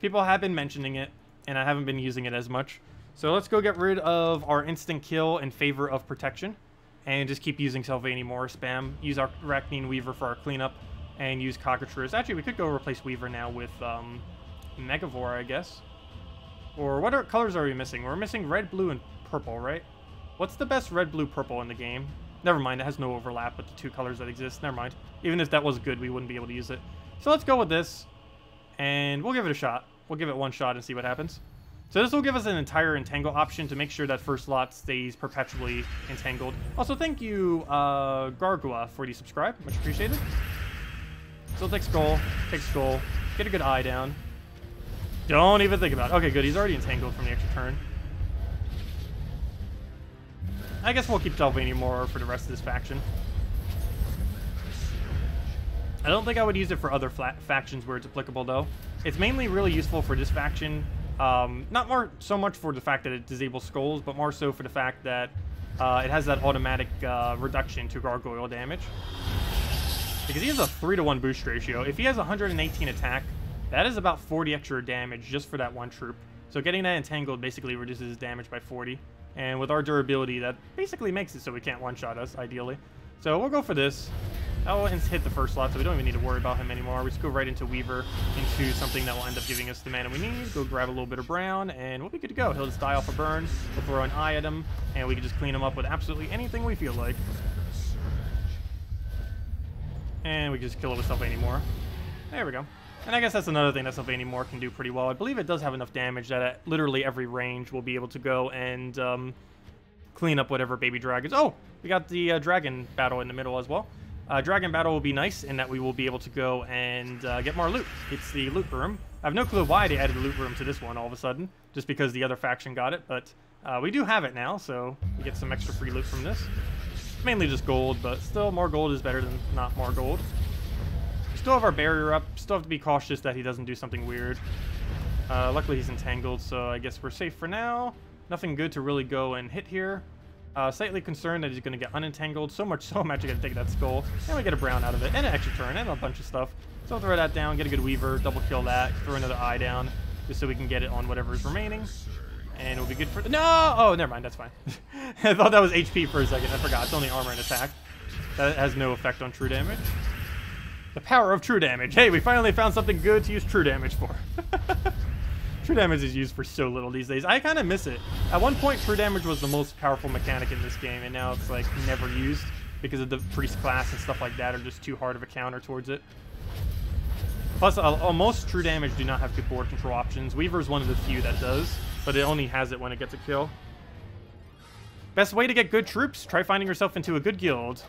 People have been mentioning it, and I haven't been using it as much. So let's go get rid of our instant kill in favor of protection, and just keep using Sylvania more spam. Use our Arachnine Weaver for our cleanup, and use Cockatrice. Actually, we could go replace Weaver now with Megavore, I guess. Or what colors are we missing? We're missing red, blue, and purple, right? What's the best red, blue, purple in the game? Never mind, it has no overlap with the 2 colors that exist. Never mind. Even if that was good, we wouldn't be able to use it. So let's go with this, and we'll give it a shot. We'll give it one shot and see what happens. So this will give us an entire entangle option to make sure that first slot stays perpetually entangled. Also, thank you, Gargua, for the subscribe. Much appreciated. So take skull, get a good eye down. Don't even think about it. Okay, good. He's already entangled from the extra turn. I guess we'll keep Sylvania more for the rest of this faction. I don't think I would use it for other factions where it's applicable, though. It's mainly really useful for this faction. Not more so much for the fact that it disables skulls, but more so for the fact that it has that automatic reduction to gargoyle damage. Because he has a 3-to-1 boost ratio. If he has 118 attack, that is about 40 extra damage just for that one troop. So getting that entangled basically reduces his damage by 40. And with our durability, that basically makes it so we can't one-shot us, ideally. So we'll go for this. That will hit the first slot, so we don't even need to worry about him anymore. We just go right into Weaver, into something that will end up giving us the mana we need. Go grab a little bit of brown, and we'll be good to go. He'll just die off a burn. We'll throw an eye at him, and we can just clean him up with absolutely anything we feel like. And we can just kill it with Sylvania more. There we go. And I guess that's another thing that Sylvania more can do pretty well. I believe it does have enough damage that at literally every range we'll be able to go and clean up whatever baby dragons. Oh, we got the dragon battle in the middle as well. Dragon battle will be nice in that we will be able to go and get more loot. It's the loot room. I have no clue why they added the loot room to this one all of a sudden, just because the other faction got it, but we do have it now, so we get some extra free loot from this. Mainly just gold, but still more gold is better than not more gold. We still have our barrier up, still have to be cautious that he doesn't do something weird. Luckily he's entangled, so I guess we're safe for now. Nothing good to really go and hit here. Slightly concerned that he's going to get unentangled. So much so I'm actually going to take that skull. And we get a brown out of it. And an extra turn. And a bunch of stuff. So I'll throw that down. Get a good weaver. Double kill that. Throw another eye down. Just so we can get it on whatever's remaining. And it'll be good for... No! Oh, never mind. That's fine. I thought that was HP for a second. I forgot. It's only armor and attack. That has no effect on true damage. The power of true damage. Hey, we finally found something good to use true damage for. True damage is used for so little these days. I kind of miss it. At one point, true damage was the most powerful mechanic in this game, and now it's like never used because of the priest class and stuff like that are just too hard of a counter towards it. Plus, most true damage do not have good board control options. Weaver is one of the few that does, but it only has it when it gets a kill. Best way to get good troops? Try finding yourself into a good guild.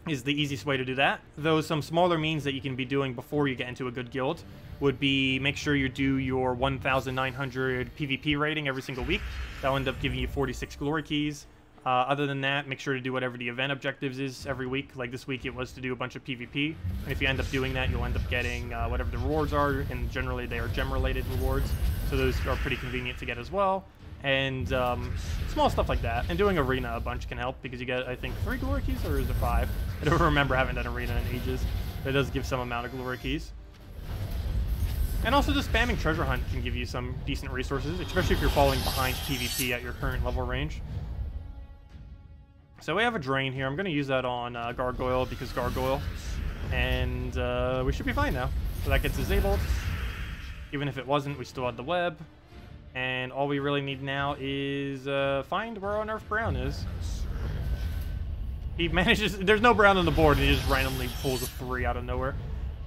Is the easiest way to do that. Though some smaller means that you can be doing before you get into a good guild would be make sure you do your 1,900 PvP rating every single week. That'll end up giving you 46 glory keys. Other than that, make sure to do whatever the event objectives is every week. Like this week, it was to do a bunch of PvP. And if you end up doing that, you'll end up getting whatever the rewards are. And generally, they are gem-related rewards. So those are pretty convenient to get as well. And small stuff like that. And doing arena a bunch can help because you get, I think, 3 glory keys, or is it 5? I don't remember having done arena in ages. But it does give some amount of glory keys. And also just spamming treasure hunt can give you some decent resources, especially if you're falling behind PvP at your current level range. So we have a drain here. I'm going to use that on Gargoyle because Gargoyle. And we should be fine now. So that gets disabled. Even if it wasn't, we still had the web. And all we really need now is find where our Nerf Brown is. He manages... There's no Brown on the board, and he just randomly pulls a 3 out of nowhere.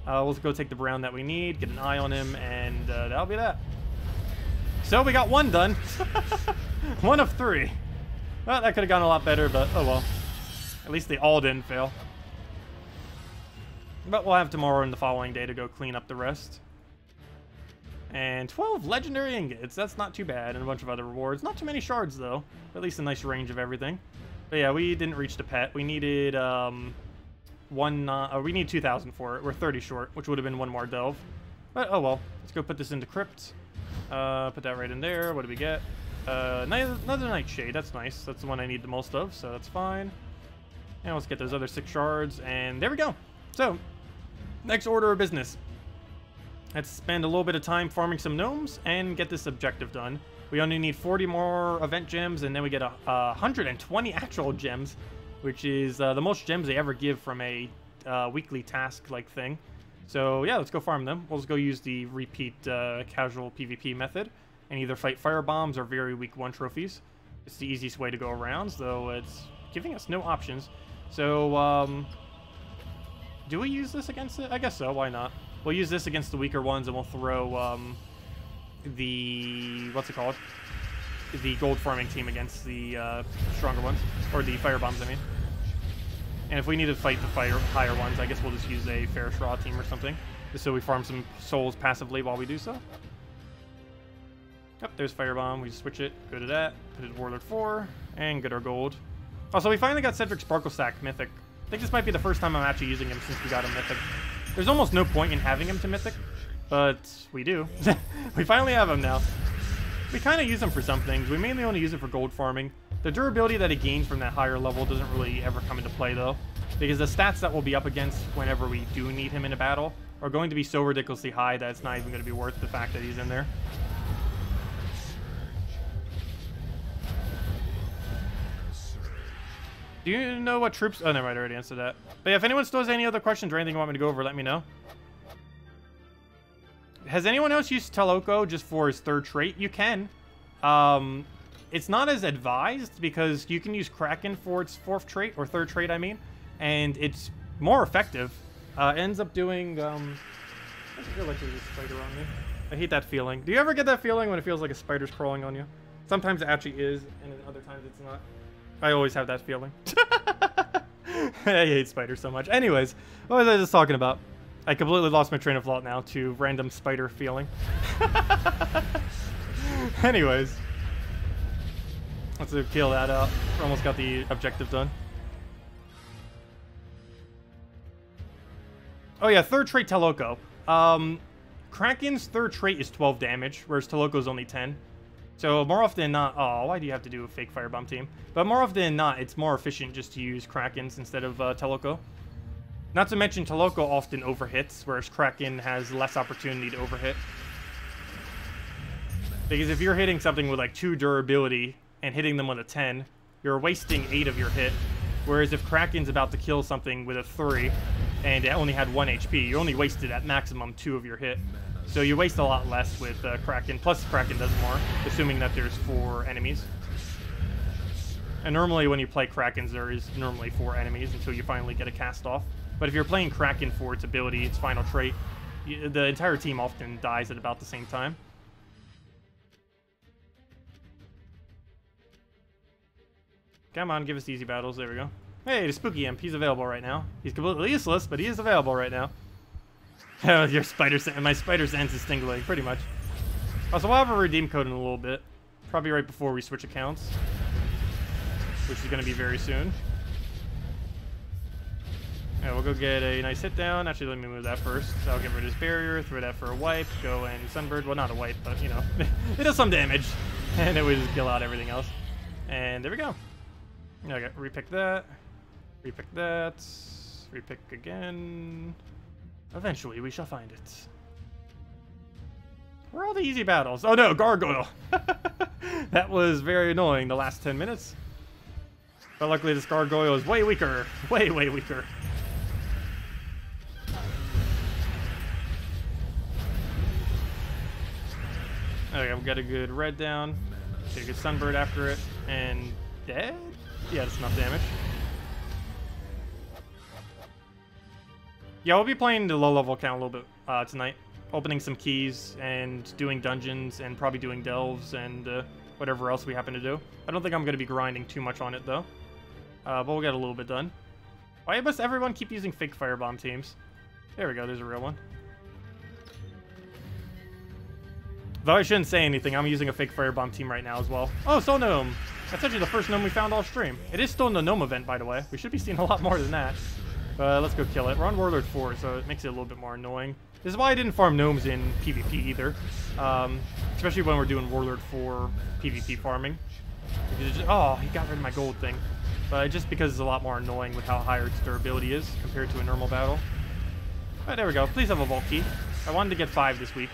We'll go take the Brown that we need, get an eye on him, and that'll be that. So we got 1 done. 1 of 3. Well, that could have gone a lot better, but oh well. At least they all didn't fail. But we'll have tomorrow and the following day to go clean up the rest. And 12 legendary ingots. That's not too bad. And a bunch of other rewards. Not too many shards, though. But at least a nice range of everything. But yeah, we didn't reach the pet. We needed we need 2,000 for it. We're 30 short, which would have been 1 more delve. But oh well. Let's go put this into crypt. Put that right in there. What do we get? Another nightshade. That's nice. That's the one I need the most of, so that's fine. And let's get those other 6 shards. And there we go. So, next order of business. Let's spend a little bit of time farming some gnomes and get this objective done. We only need 40 more event gems, and then we get 120 actual gems, which is the most gems they ever give from a weekly task-like thing. So yeah, let's go farm them. We'll just go use the repeat casual PvP method and either fight fire bombs or very weak 1 trophies. It's the easiest way to go around, though it's giving us no options. So, do we use this against it? I guess so, why not? We'll use this against the weaker ones, and we'll throw the... what's it called? The gold farming team against the stronger ones. Or the fire bombs, I mean. And if we need to fight the higher ones, I guess we'll just use a fair straw team or something. Just so we farm some souls passively while we do so. Yep, there's Firebomb. We switch it, go to that, put it to Warlord 4, and get our gold. Also, we finally got Cedric Sparkle Sack Mythic. I think this might be the first time I'm actually using him since we got him Mythic. There's almost no point in having him to Mythic, but we do. We finally have him now. We kind of use him for some things. We mainly only use it for gold farming. The durability that he gains from that higher level doesn't really ever come into play, though, because the stats that we'll be up against whenever we do need him in a battle are going to be so ridiculously high that it's not even going to be worth the fact that he's in there. Do you know what troops... Oh, never mind, I already answered that. But yeah, if anyone still has any other questions or anything you want me to go over, let me know. Has anyone else used Teloko just for his 3rd trait? You can. It's not as advised because you can use Kraken for its 4th trait, or 3rd trait, I mean. And it's more effective. It ends up doing... I feel like there's a spider on me. I hate that feeling. Do you ever get that feeling when it feels like a spider's crawling on you? Sometimes it actually is, and then other times it's not. I always have that feeling. I hate spiders so much. Anyways, what was I just talking about? I completely lost my train of thought now to random spider feeling. Anyways. Let's kill that out. Almost got the objective done. Oh yeah, third trait Taloco. Kraken's third trait is 12 damage, whereas Taloco's only 10. So more often than not, oh, why do you have to do a fake firebomb team? But more often than not, it's more efficient just to use Krakens instead of Taloco. Not to mention Taloco often overhits, whereas Kraken has less opportunity to overhit. Because if you're hitting something with like 2 durability and hitting them with a 10, you're wasting 8 of your hit. Whereas if Kraken's about to kill something with a 3 and it only had 1 HP, you only wasted at maximum 2 of your hit. So you waste a lot less with Kraken, plus Kraken does more, assuming that there's 4 enemies. And normally when you play Krakens, there is normally 4 enemies until you finally get a cast off. But if you're playing Kraken for its ability, its final trait, the entire team often dies at about the same time. Come on, give us easy battles. There we go. Hey, the Spooky Imp. He's available right now. He's completely useless, but he is available right now. Your spider sense, my spider sense is tingling, pretty much. Also, we'll have a redeem code in a little bit. Probably right before we switch accounts. Which is going to be very soon. Yeah, we'll go get a nice hit down. Actually, let me move that first. So I'll get rid of this barrier, throw that for a wipe, go and Sunbird. Well, not a wipe, but, you know, it does some damage. And then we just kill out everything else. And there we go. Okay, repick that. Repick that. Repick again. Eventually, we shall find it. Where are all the easy battles? Oh no, Gargoyle! That was very annoying the last 10 minutes. But luckily this Gargoyle is way weaker. Way, way weaker. Okay, we got a good red down. Get a good Sunbird after it. And dead? Yeah, that's enough damage. Yeah, we'll be playing the low-level account a little bit tonight. Opening some keys and doing dungeons and probably doing delves and whatever else we happen to do. I don't think I'm going to be grinding too much on it, though. But we'll get a little bit done. Why must everyone keep using fake firebomb teams? There we go, there's a real one. Though I shouldn't say anything, I'm using a fake firebomb team right now as well. Oh, Stone Gnome! That's actually the first gnome we found all stream. It is still in the gnome event, by the way. We should be seeing a lot more than that. Let's go kill it. We're on Warlord 4, so it makes it a little bit more annoying. This is why I didn't farm gnomes in PvP either. Especially when we're doing Warlord 4 PvP farming. Oh, he got rid of my gold thing. But just because it's a lot more annoying with how higher its durability is compared to a normal battle. Alright, there we go. Please have a vault key. I wanted to get 5 this week.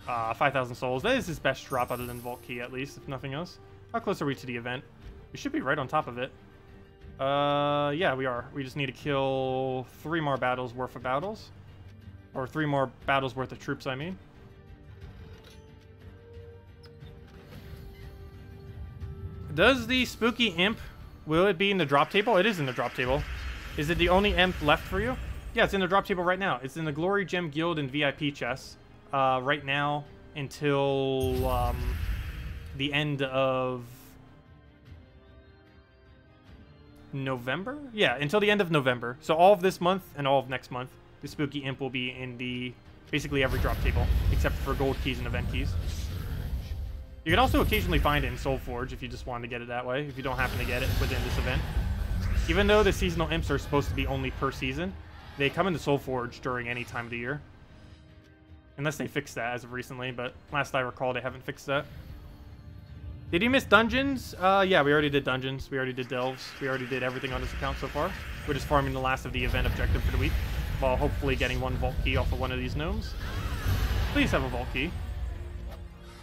5,000 souls. That is his best drop other than vault key, at least, if nothing else. How close are we to the event? We should be right on top of it. Yeah, we are. We just need to kill 3 more battles worth of battles. Or 3 more battles worth of troops, I mean. Does the Spooky Imp, will it be in the drop table? It is in the drop table. Is it the only imp left for you? Yeah, it's in the drop table right now. It's in the Glory Gem Guild and VIP chests. Right now until the end of November? Yeah, until the end of November. So all of this month and all of next month, the Spooky Imp will be in the basically every drop table, except for gold keys and event keys. You can also occasionally find it in Soulforge if you just wanted to get it that way, if you don't happen to get it within this event. Even though the seasonal imps are supposed to be only per season, they come into Soulforge during any time of the year. Unless they fixed that as of recently, but last I recall they haven't fixed that. Did you miss dungeons? Yeah, we already did dungeons. We already did delves. We already did everything on this account so far. We're just farming the last of the event objective for the week, while hopefully getting 1 vault key off of one of these gnomes. Please have a vault key.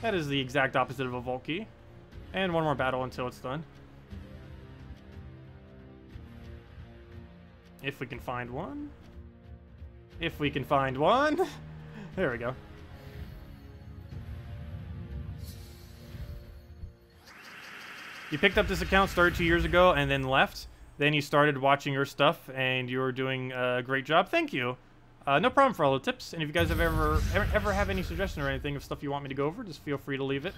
That is the exact opposite of a vault key. And 1 more battle until it's done. If we can find one. If we can find one. There we go. You picked up this account, started 2 years ago, and then left. Then you started watching your stuff, and you were doing a great job. Thank you. No problem for all the tips. And if you guys have ever have any suggestions or anything of stuff you want me to go over, just feel free to leave it,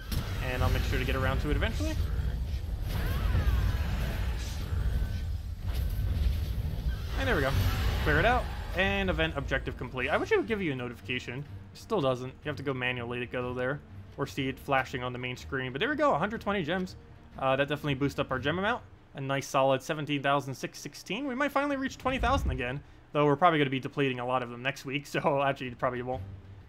and I'll make sure to get around to it eventually. And there we go. Clear it out. And event objective complete. I wish it would give you a notification. It still doesn't. You have to go manually to go there, or see it flashing on the main screen. But there we go, 120 gems. That definitely boosts up our gem amount. A nice solid 17,616. We might finally reach 20,000 again, though we're probably going to be depleting a lot of them next week, so actually probably won't.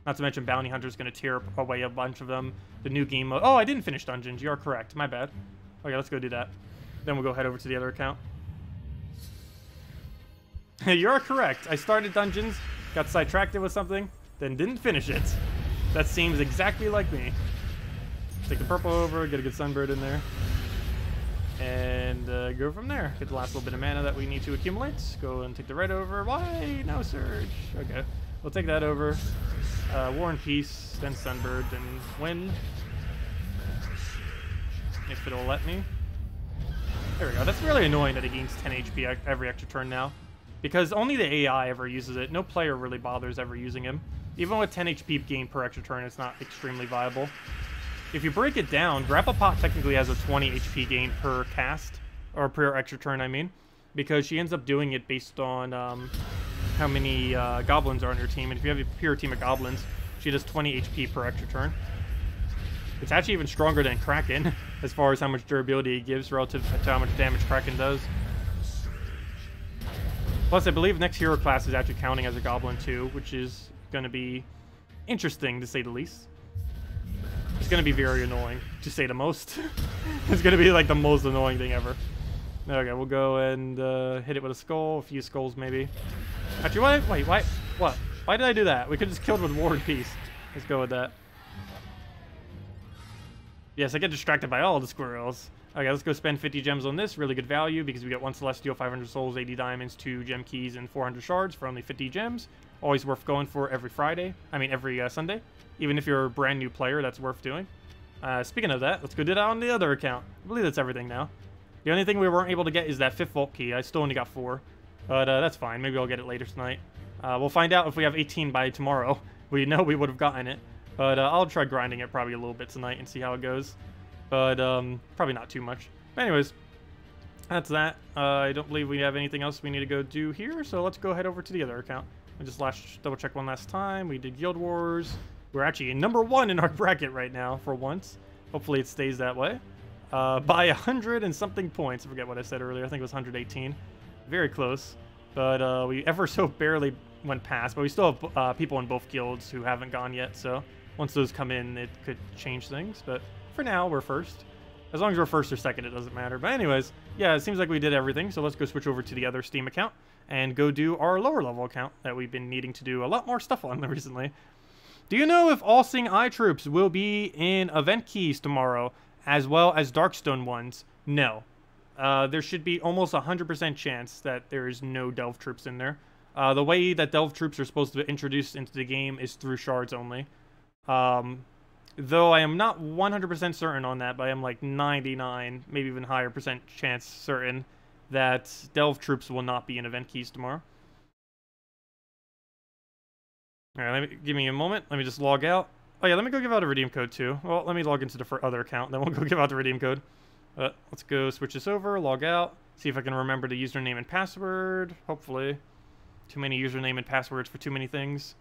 Not to mention Bounty Hunter's going to tear away a bunch of them. The new game mode. Oh, I didn't finish dungeons. You are correct. My bad. Okay, let's go do that. Then we'll go head over to the other account. You are correct. I started dungeons, got sidetracked with something, then didn't finish it. That seems exactly like me. Take the purple over, get a good sunbird in there, and go from there. Get the last little bit of mana that we need to accumulate. Go and take the red over. Why? No surge. Okay, we'll take that over. War and Peace, then sunbird, then wind. If it'll let me. There we go. That's really annoying that it gains 10 HP every extra turn now, because only the AI ever uses it. No player really bothers ever using him. Even with 10 HP gain per extra turn, it's not extremely viable. If you break it down, Grapple Pot technically has a 20 HP gain per cast, or per extra turn, I mean, because she ends up doing it based on how many goblins are on your team. And if you have a pure team of goblins, she does 20 HP per extra turn. It's actually even stronger than Kraken, as far as how much durability it gives relative to how much damage Kraken does. Plus, I believe next hero class is actually counting as a goblin too, which is going to be interesting, to say the least. It's going to be very annoying, to say the most. It's going to be like the most annoying thing ever. Okay, we'll go and hit it with a skull, a few skulls maybe. Actually, wait, what? Why did I do that? We could just kill it with War and Peace. Let's go with that. Yes, I get distracted by all the squirrels. Okay, let's go spend 50 gems on this. Really good value, because we get 1 Celestial, 500 souls, 80 diamonds, 2 gem keys, and 400 shards for only 50 gems. Always worth going for every every Sunday. Even if you're a brand new player, that's worth doing. Speaking of that, let's go do that on the other account. I believe that's everything now. The only thing we weren't able to get is that 5th vault key. I still only got 4. But that's fine. Maybe I'll get it later tonight. We'll find out if we have 18 by tomorrow. We know we would have gotten it. But I'll try grinding it probably a little bit tonight and see how it goes. But probably not too much. But anyways, that's that. I don't believe we have anything else we need to go do here. So let's go head over to the other account. I just double check one last time. We did Guild Wars. We're actually number 1 in our bracket right now for once. Hopefully it stays that way. By 100 and something points. I forget what I said earlier. I think it was 118. Very close. But we ever so barely went past. But we still have people in both guilds who haven't gone yet. So once those come in, it could change things. But for now, we're first. As long as we're first or second, it doesn't matter. But anyways, yeah, it seems like we did everything. So let's go switch over to the other Steam account and go do our lower level account that we've been needing to do a lot more stuff on recently. Do you know if all Seeing Eye troops will be in event keys tomorrow, as well as Darkstone ones? No. There should be almost 100% chance that there is no Delve troops in there. The way that Delve troops are supposed to be introduced into the game is through shards only. Though I am not 100% certain on that, but I am like 99, maybe even higher % chance certain that Delve troops will not be in event keys tomorrow. Alright, give me a moment. Let me just log out. Oh yeah, let me go give out a redeem code too. Well, let me log into the other account, then we'll go give out the redeem code. Let's go switch this over, log out, see if I can remember the username and password. Hopefully. Too many username and passwords for too many things.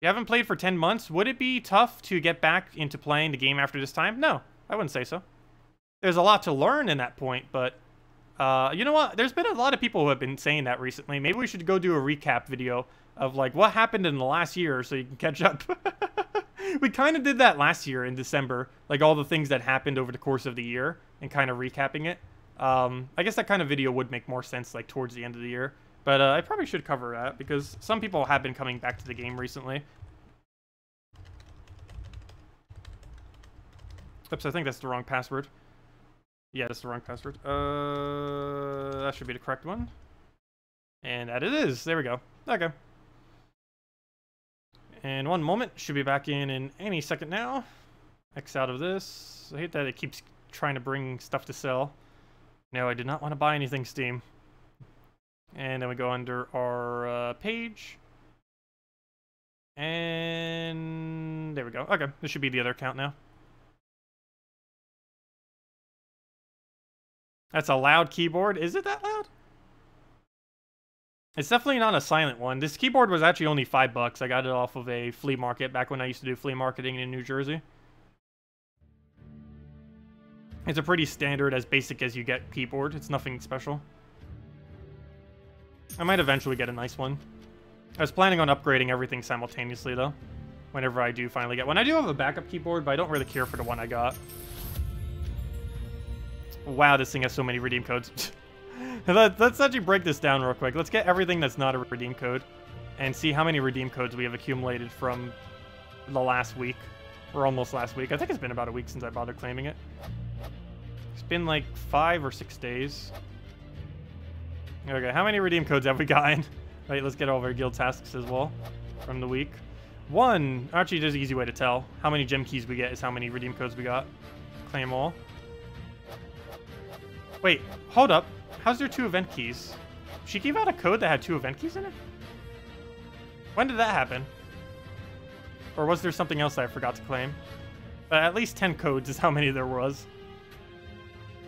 You haven't played for 10 months? Would it be tough to get back into playing the game after this time? No, I wouldn't say so. There's a lot to learn in that point, but you know what? There's been a lot of people who have been saying that recently. Maybe we should go do a recap video of like what happened in the last year so you can catch up. We kind of did that last year in December, like all the things that happened over the course of the year and kind of recapping it. I guess that kind of video would make more sense like towards the end of the year. But I probably should cover that because some people have been coming back to the game recently. Oops, I think that's the wrong password. Yeah, that's the wrong password. That should be the correct one. And that it is. There we go. Okay. And one moment. Should be back in any second now. X out of this. I hate that it keeps trying to bring stuff to sell. No, I did not want to buy anything Steam. And then we go under our page. And there we go. Okay, this should be the other account now. That's a loud keyboard. Is it that loud? It's definitely not a silent one. This keyboard was actually only $5. I got it off of a flea market back when I used to do flea marketing in New Jersey. It's a pretty standard, as basic as you get keyboard. It's nothing special. I might eventually get a nice one. I was planning on upgrading everything simultaneously, though. Whenever I do finally get one. I do have a backup keyboard, but I don't really care for the one I got. Wow, this thing has so many redeem codes. Let's actually break this down real quick. Let's get everything that's not a redeem code and see how many redeem codes we have accumulated from the last week. Or almost last week. I think it's been about a week since I bothered claiming it. It's been like 5 or 6 days. Okay, how many redeem codes have we gotten? Right, let's get all of our guild tasks as well from the week. 1, actually there's an easy way to tell. How many gem keys we get is how many redeem codes we got. Claim all. Wait, hold up. How's there 2 event keys? She gave out a code that had 2 event keys in it? When did that happen? Or was there something else that I forgot to claim? At least 10 codes is how many there was.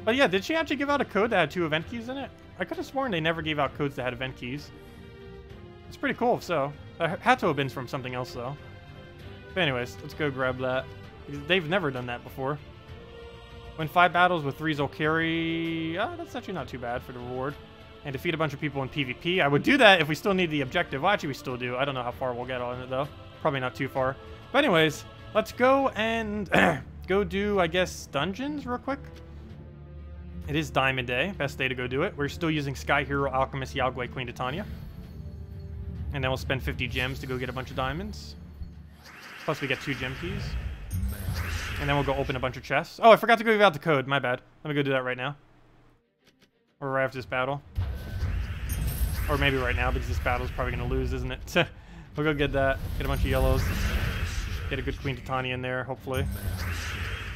But yeah, did she actually give out a code that had 2 event keys in it? I could have sworn they never gave out codes that had event keys. It's pretty cool if so. It had to have been from something else though. But anyways, let's go grab that. They've never done that before. Win 5 battles with 3 Zolkari. That's actually not too bad for the reward. And defeat a bunch of people in PvP. I would do that if we still need the objective. Well, actually, we still do. I don't know how far we'll get on it, though. Probably not too far. But anyways, let's go and go do, I guess, dungeons real quick. It is Diamond Day. Best day to go do it. We're still using Sky Hero, Alchemist, Yagwe, Queen Titania. And then we'll spend 50 gems to go get a bunch of diamonds. Plus, we get 2 gem keys. And then we'll go open a bunch of chests. Oh, I forgot to give out the code. My bad. Let me go do that right now. Or right after this battle. Or maybe right now, because this battle is probably going to lose, isn't it? We'll go get that. Get a bunch of yellows. Get a good Queen Titania in there, hopefully.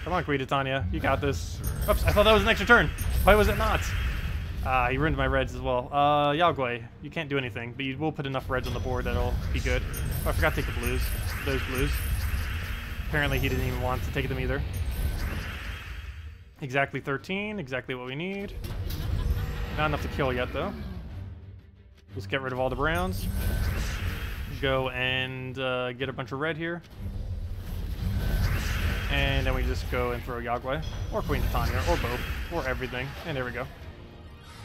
Come on, Queen Titania. You got this. Oops, I thought that was an extra turn. Why was it not? He ruined my reds as well. Yagwe, you can't do anything, but you will put enough reds on the board that'll be good. Oh, I forgot to take the blues. Those blues. Apparently he didn't even want to take them either. Exactly 13, exactly what we need. Not enough to kill yet, though. Let's get rid of all the browns. Go and get a bunch of red here. And then we just go and throw Yagwe, or Queen Titania, or both, or everything. And there we go.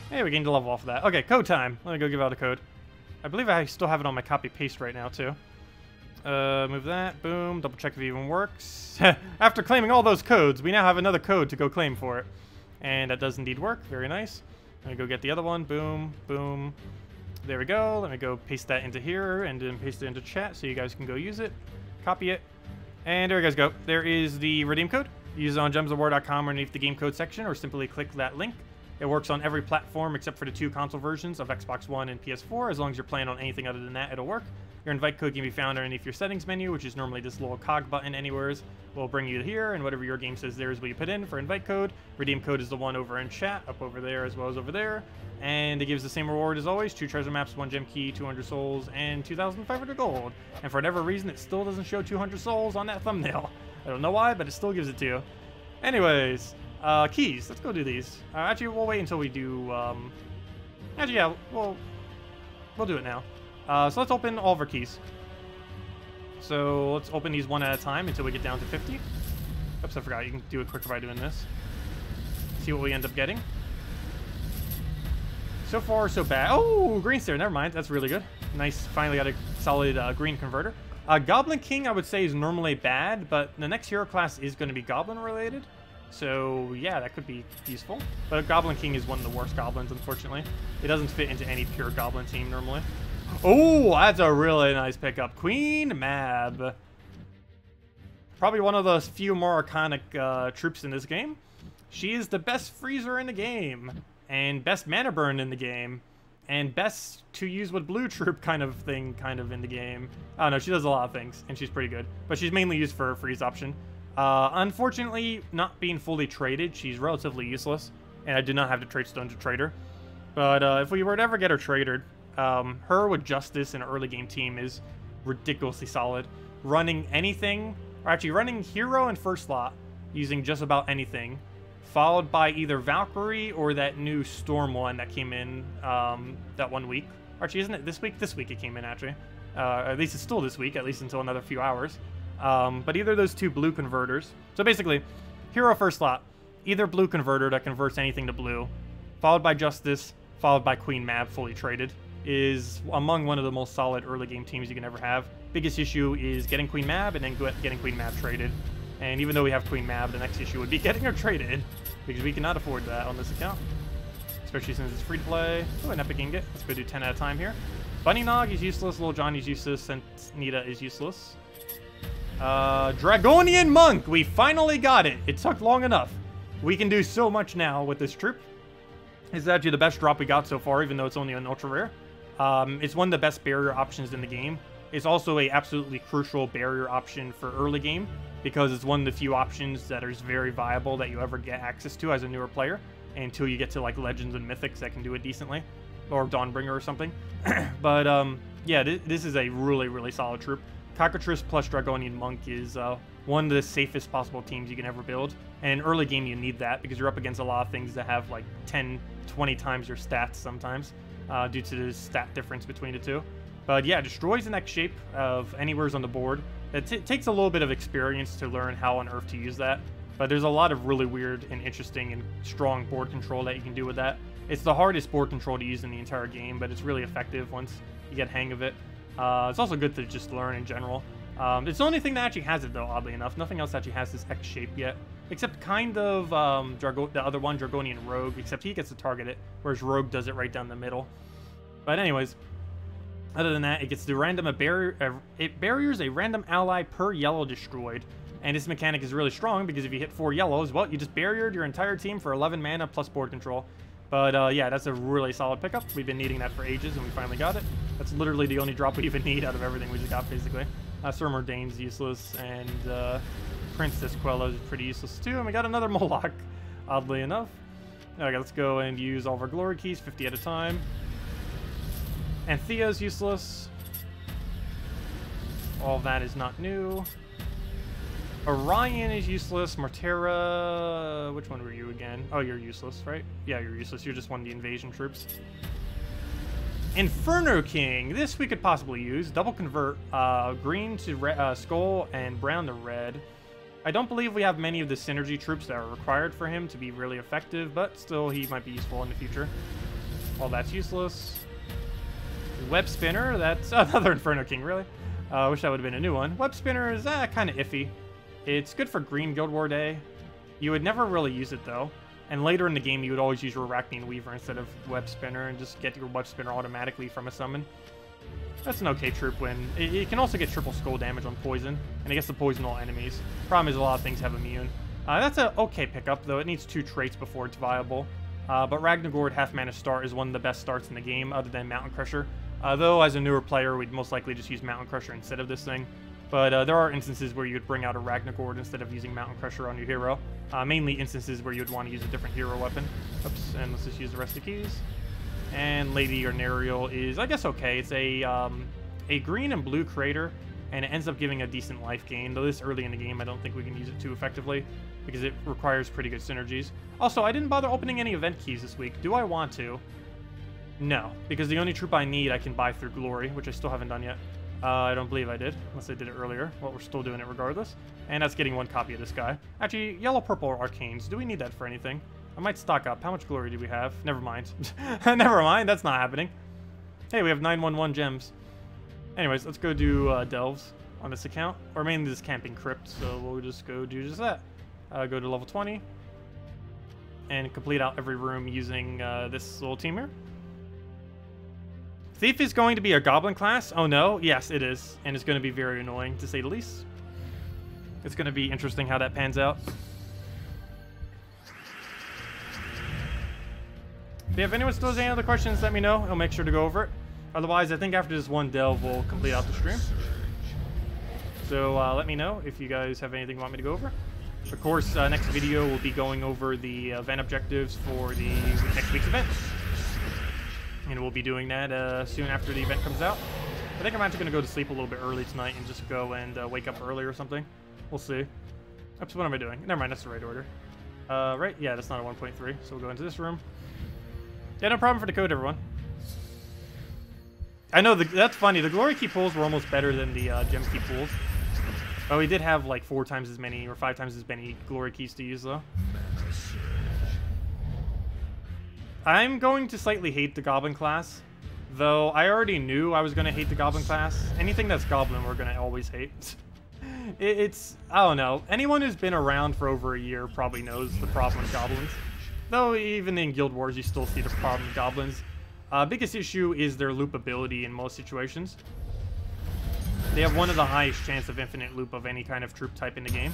Hey, we gained a level off of that. Okay, code time. Let me go give out a code. I believe I still have it on my copy-paste right now, too. Move that. Boom. Double check if it even works. After claiming all those codes, we now have another code to go claim for it. And that does indeed work. Very nice. Let me go get the other one. Boom. Boom. There we go. Let me go paste that into here and then paste it into chat so you guys can go use it. Copy it. And there you guys go. There is the redeem code. Use it on gemsofwar.com underneath the game code section, or simply click that link. It works on every platform except for the 2 console versions of Xbox One and PS4. As long as you're playing on anything other than that, it'll work. Your invite code can be found underneath your settings menu, which is normally this little cog button anywheres. Will bring you here, and whatever your game says there is what you put in for invite code. Redeem code is the one over in chat, up over there as well as over there. And it gives the same reward as always: 2 treasure maps, 1 gem key, 200 souls, and 2,500 gold. And for whatever reason, it still doesn't show 200 souls on that thumbnail. I don't know why, but it still gives it to you. Anyways, keys. Let's go do these. Actually, we'll wait until we do... Actually, yeah, we'll do it now. So let's open all of our keys. So let's open these one at a time until we get down to 50. Oops, I forgot. You can do it quicker by doing this. See what we end up getting. So far, so bad. Oh, green stair. Never mind. That's really good. Nice. Finally got a solid green converter. Goblin King, I would say, is normally bad, but the next hero class is going to be Goblin related. So, yeah, that could be useful. But Goblin King is one of the worst goblins, unfortunately. It doesn't fit into any pure Goblin team normally. Oh, that's a really nice pickup. Queen Mab. Probably one of those few more iconic troops in this game. She is the best freezer in the game. And best mana burn in the game. And best to use with blue troop kind of thing in the game. I don't know, she does a lot of things, and she's pretty good. But she's mainly used for a freeze option. Unfortunately, not being fully traded, she's relatively useless. And I do not have the trade stone to trade her. But if we were to ever get her traded, her with Justice in an early game team is ridiculously solid. Running anything, or actually running Hero in first slot, using just about anything, followed by either Valkyrie or that new Storm one that came in that 1 week. Actually, isn't it this week? This week it came in, actually. At least it's still this week, at least until another few hours. But either of those two blue converters. So basically, Hero first slot, either blue converter that converts anything to blue, followed by Justice, followed by Queen Mab fully traded, is among one of the most solid early game teams you can ever have. Biggest issue is getting Queen Mab and then getting Queen Mab traded. And even though we have Queen Mab, the next issue would be getting her traded, because we cannot afford that on this account. Especially since it's free to play. Oh, an epic ingot. Let's go do 10 at a time here. Bunny Nog is useless, Little Johnny's useless, and Nita is useless. Dragonian Monk! We finally got it! It took long enough. We can do so much now with this troop. It's actually the best drop we got so far, even though it's only an ultra rare. It's one of the best barrier options in the game. It's also a absolutely crucial barrier option for early game, because it's one of the few options that is very viable that you ever get access to as a newer player, until you get to like Legends and Mythics that can do it decently, or Dawnbringer or something. But yeah, this is a really, really solid troop. Cockatrice plus Dragonian Monk is one of the safest possible teams you can ever build. And in early game, you need that because you're up against a lot of things that have like 10, 20 times your stats sometimes due to the stat difference between the two. But yeah, destroys the next shape of anywhere's on the board. It takes a little bit of experience to learn how on earth to use that. But there's a lot of really weird and interesting and strong board control that you can do with that. It's the hardest board control to use in the entire game, but it's really effective once you get hang of it. It's also good to just learn in general. It's the only thing that actually has it, though, oddly enough. Nothing else actually has this X shape yet. Except kind of the other one, Dragonian Rogue, except he gets to target it, whereas Rogue does it right down the middle. But anyways, other than that, it gets to random it barriers a random ally per yellow destroyed. And this mechanic is really strong because if you hit 4 yellows, well, you just barriered your entire team for 11 mana plus board control. But yeah, that's a really solid pickup. We've been needing that for ages, and we finally got it. That's literally the only drop we even need out of everything we just got, basically. Sir Mordane's useless, and Princess Quello is pretty useless too. And we got another Moloch, oddly enough. Okay, let's go and use all of our glory keys, 50 at a time. Anthea's useless. All of that is not new. Orion is useless. Mortera... Which one were you again? Oh, you're useless, right? Yeah, you're useless. You're just one of the invasion troops. Inferno King. This we could possibly use. Double convert green to skull and brown to red. I don't believe we have many of the synergy troops that are required for him to be really effective, but still he might be useful in the future. All that's useless. Web Spinner. That's another Inferno King, really. I wish that would have been a new one. Web Spinner is kind of iffy. It's good for Green Guild War Day. You would never really use it, though. And later in the game, you would always use your Arachnean Weaver instead of Web Spinner and just get your Web Spinner automatically from a summon. That's an okay troop when... It can also get triple skull damage on poison, and it gets to poison all enemies. Problem is a lot of things have immune. That's an okay pickup, though. It needs 2 traits before it's viable. But Ragnagord half mana start is one of the best starts in the game, other than Mountain Crusher. Though, as a newer player, we'd most likely just use Mountain Crusher instead of this thing. But there are instances where you'd bring out a Ragnagord instead of using Mountain Crusher on your hero. Mainly instances where you'd want to use a different hero weapon. Oops, and let's just use the rest of the keys. And Lady Arnariel is, I guess, okay. It's a green and blue creator, and it ends up giving a decent life gain. Though this early in the game, I don't think we can use it too effectively, because it requires pretty good synergies. Also, I didn't bother opening any event keys this week. Do I want to? No, because the only troop I need I can buy through Glory, which I still haven't done yet. I don't believe I did, unless I did it earlier. Well, we're still doing it regardless. And that's getting 1 copy of this guy. Actually, yellow-purple arcanes. Do we need that for anything? I might stock up. How much glory do we have? Never mind. Never mind, that's not happening. Hey, we have 911 gems. Anyways, let's go do delves on this account. Or mainly this camping crypt, so we'll just go do just that. Go to level 20. And complete out every room using this little team here. Thief is going to be a goblin class? Oh no, yes it is. And it's going to be very annoying, to say the least. It's going to be interesting how that pans out. But if anyone still has any other questions, let me know. I'll make sure to go over it. Otherwise, I think after this one delve, we'll complete out the stream. So let me know if you guys have anything you want me to go over. Of course, next video will be going over the event objectives for the next week's event. And we'll be doing that soon after the event comes out. I think I'm actually going to go to sleep a little bit early tonight and just go and wake up early or something. We'll see. Oops, what am I doing? Never mind, that's the right order. Right? Yeah, that's not a 1.3, so we'll go into this room. Yeah, no problem for the code, everyone. I know, that's funny. The glory key pulls were almost better than the gem key pulls. But we did have like 4 times as many or 5 times as many glory keys to use, though. I'm going to slightly hate the Goblin class, though I already knew I was going to hate the Goblin class. Anything that's Goblin, we're going to always hate. It's, I don't know. Anyone who's been around for over a year probably knows the problem with Goblins. Though, even in Guild Wars, you still see the problem with Goblins. Biggest issue is their loopability in most situations. They have one of the highest chance of infinite loop of any kind of troop type in the game.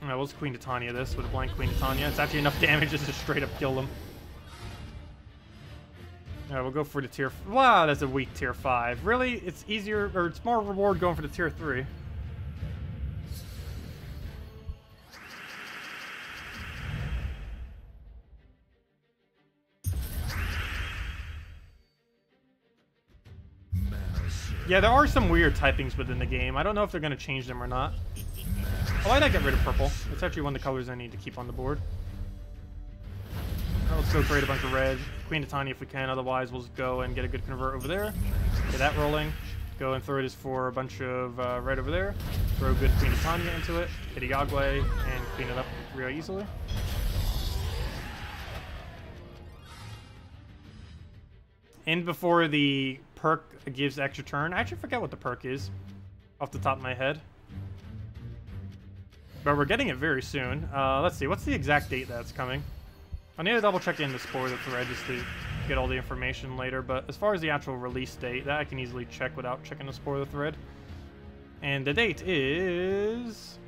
Alright, we'll just Queen Titania this with a blank Queen Titania. It's actually enough damage just to straight up kill them. Alright, we'll go for the tier... Wow, that's a weak tier 5. Really? It's easier, or it's more reward going for the tier 3. Yeah, there are some weird typings within the game. I don't know if they're going to change them or not. Oh, why did I get rid of purple? It's actually one of the colors I need to keep on the board. Right, let's go create a bunch of red. Queen Titania if we can, otherwise we'll just go and get a good convert over there. Get that rolling. Go and throw this for a bunch of red over there. Throw good Queen Titania into it. Hit a Yagway and clean it up real easily. And before the perk gives extra turn, I actually forget what the perk is off the top of my head. But we're getting it very soon. Let's see, what's the exact date that's coming? I need to double check in the spoiler thread just to get all the information later, but as far as the actual release date, that I can easily check without checking the spoiler thread. And the date is...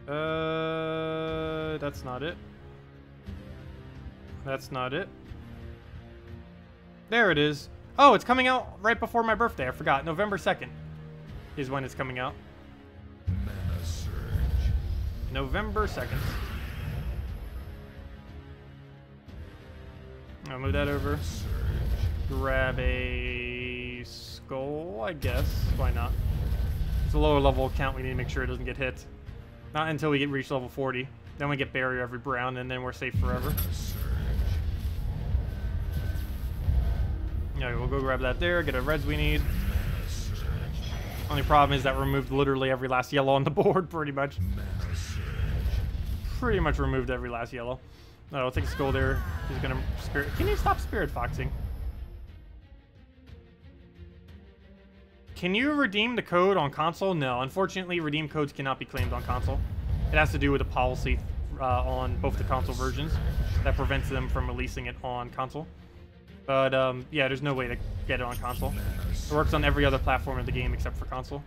that's not it. That's not it. There it is. Oh, it's coming out right before my birthday. I forgot. November 2nd is when it's coming out. November 2nd. I'll move that over. Grab a skull, I guess. Why not? It's a lower level account. We need to make sure it doesn't get hit. Not until we reach level 40. Then we get barrier every brown, and then we're safe forever. Yeah, we'll go grab that there. Get our reds we need. Only problem is that removed literally every last yellow on the board, pretty much. Pretty much removed every last yellow. No, I'll take a skull there. He's gonna spirit. Can you stop spirit foxing? Can you redeem the code on console? No, unfortunately, redeem codes cannot be claimed on console. It has to do with a policy on both the console versions that prevents them from releasing it on console. But yeah, there's no way to get it on console. It works on every other platform of the game except for console.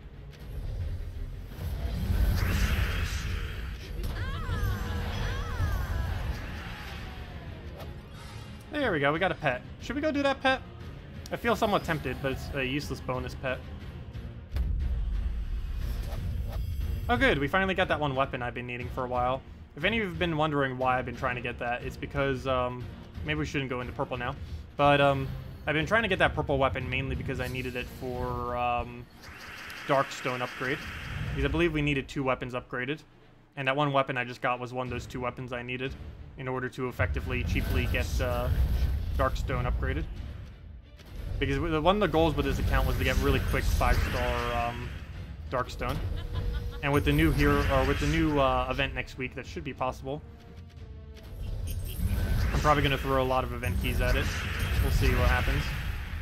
There we go, we got a pet. Should we go do that pet? I feel somewhat tempted, but it's a useless bonus pet. Oh good, we finally got that one weapon I've been needing for a while. If any of you have been wondering why I've been trying to get that, it's because, maybe we shouldn't go into purple now. But, I've been trying to get that purple weapon mainly because I needed it for, Darkstone upgrade. Because I believe we needed 2 weapons upgraded. And that one weapon I just got was one of those 2 weapons I needed in order to effectively, cheaply get Darkstone upgraded. Because one of the goals with this account was to get really quick 5-star Darkstone. And with the new hero, or with the new event next week, that should be possible. I'm probably going to throw a lot of event keys at it. We'll see what happens.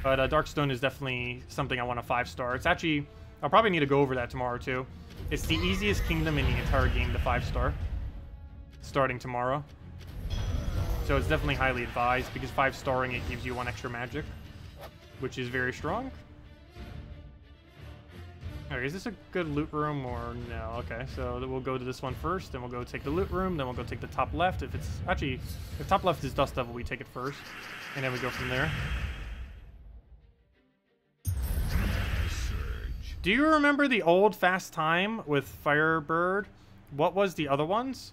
But Darkstone is definitely something I want a 5-star. It's actually, I'll probably need to go over that tomorrow too. It's the easiest kingdom in the entire game to 5-star. Starting tomorrow. So it's definitely highly advised, because 5-starring it gives you 1 extra magic, which is very strong. Alright, is this a good loot room or no? Okay, so we'll go to this one first, then we'll go take the loot room, then we'll go take the top left. If it's actually, if top left is Dust Devil, we take it first, and then we go from there. Do you remember the old Fast Time with Firebird? What was the other ones?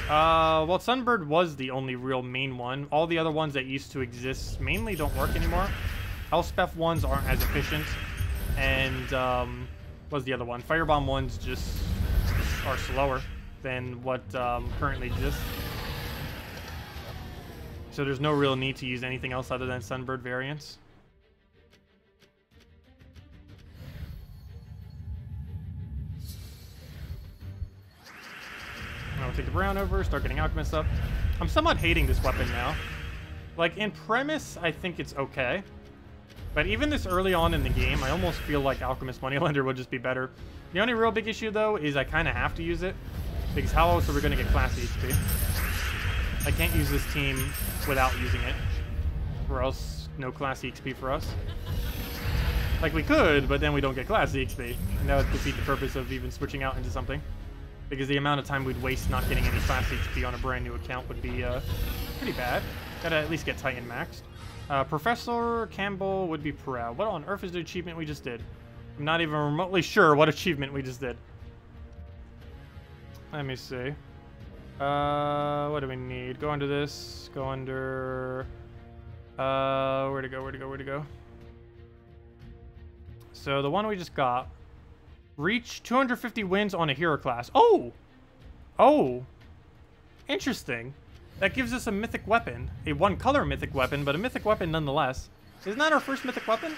Well, Sunbird was the only real main one. All the other ones that used to exist mainly don't work anymore. Elspeth ones aren't as efficient. And, what's the other one? Firebomb ones just are slower than what currently exists. So there's no real need to use anything else other than Sunbird variants. I'll take the brown over, start getting Alchemist up. I'm somewhat hating this weapon now. Like, in premise, I think it's okay. But even this early on in the game, I almost feel like Alchemist Moneylender would just be better. The only real big issue, though, is I kind of have to use it. Because how else are we going to get classy XP? I can't use this team without using it. Or else, no classy XP for us. Like, we could, but then we don't get classy XP. And that would defeat the purpose of even switching out into something. Because the amount of time we'd waste not getting any class HP on a brand new account would be pretty bad. Gotta at least get Titan maxed. Professor Campbell would be proud. What on earth is the achievement we just did? I'm not even remotely sure what achievement we just did. Let me see. What do we need? Go under this. Go under... where to go? So the one we just got... Reach 250 wins on a hero class. Oh! Oh! Interesting. That gives us a mythic weapon. A one-color mythic weapon, but a mythic weapon nonetheless. Isn't that our first mythic weapon?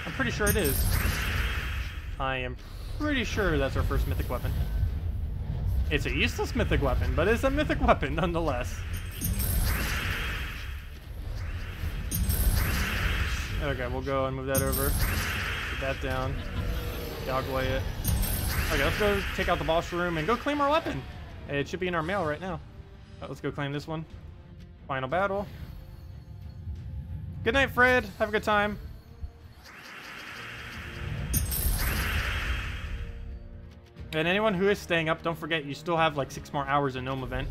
I'm pretty sure it is. I am pretty sure that's our first mythic weapon. It's a useless mythic weapon, but it's a mythic weapon nonetheless. Okay, we'll go and move that over. Put that down. Dogway it. Okay, let's go take out the boss room and go claim our weapon. It should be in our mail right now. Let's go claim this one. Final battle. Good night, Fred. Have a good time. And anyone who is staying up, don't forget you still have like 6 more hours in Gnome event.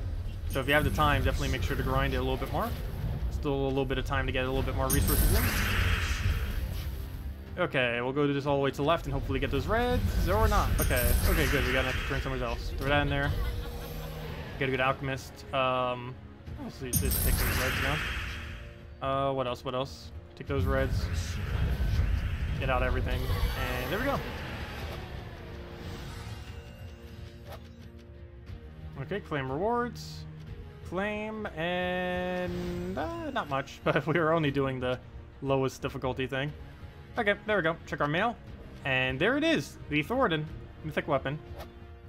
So if you have the time, definitely make sure to grind it a little bit more. Still a little bit of time to get a little bit more resources in. Okay, we'll go do this all the way to the left and hopefully get those reds, or not. Okay, okay, good. We got an extra turn somewhere else. Throw that in there. Get a good alchemist. Let's see, just take those reds now. What else? What else? Take those reds. Get out everything, and there we go. Okay, claim rewards. Claim, and not much, but we were only doing the lowest difficulty thing. Okay, there we go. Check our mail. And there it is. The Thoradin mythic weapon.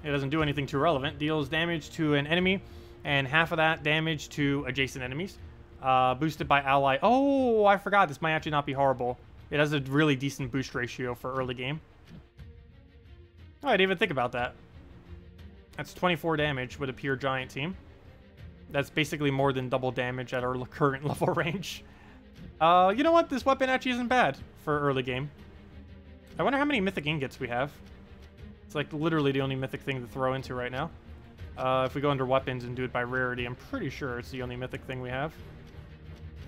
It doesn't do anything too relevant. Deals damage to an enemy and half of that damage to adjacent enemies. Boosted by ally. Oh, I forgot. This might actually not be horrible. It has a really decent boost ratio for early game. Oh, I didn't even think about that. That's 24 damage with a pure giant team. That's basically more than double damage at our current level range. You know what? This weapon actually isn't bad for early game. I wonder how many mythic ingots we have. It's like literally the only mythic thing to throw into right now. If we go under weapons and do it by rarity, I'm pretty sure it's the only mythic thing we have.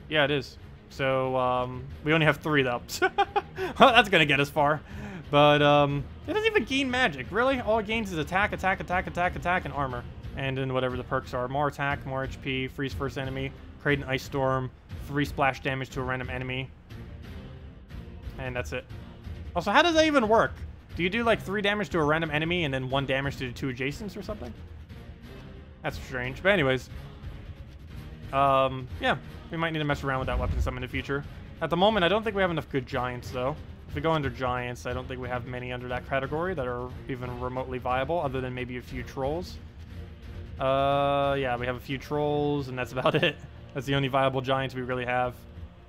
Yeah, it is. So, we only have 3 though. Well, that's gonna get us far. But, it doesn't even gain magic. Really? All it gains is attack, attack, attack, attack, attack, and armor. And then whatever the perks are. More attack, more HP, freeze first enemy, create an ice storm, 3 splash damage to a random enemy. And that's it. Also, how does that even work? Do you do like 3 damage to a random enemy and then 1 damage to the 2 adjacents or something? That's strange. But anyways. Yeah. We might need to mess around with that weapon some in the future. At the moment, I don't think we have enough good giants, though. If we go under giants, I don't think we have many under that category that are even remotely viable, other than maybe a few trolls. Yeah, we have a few trolls, and that's about it. That's the only viable giants we really have.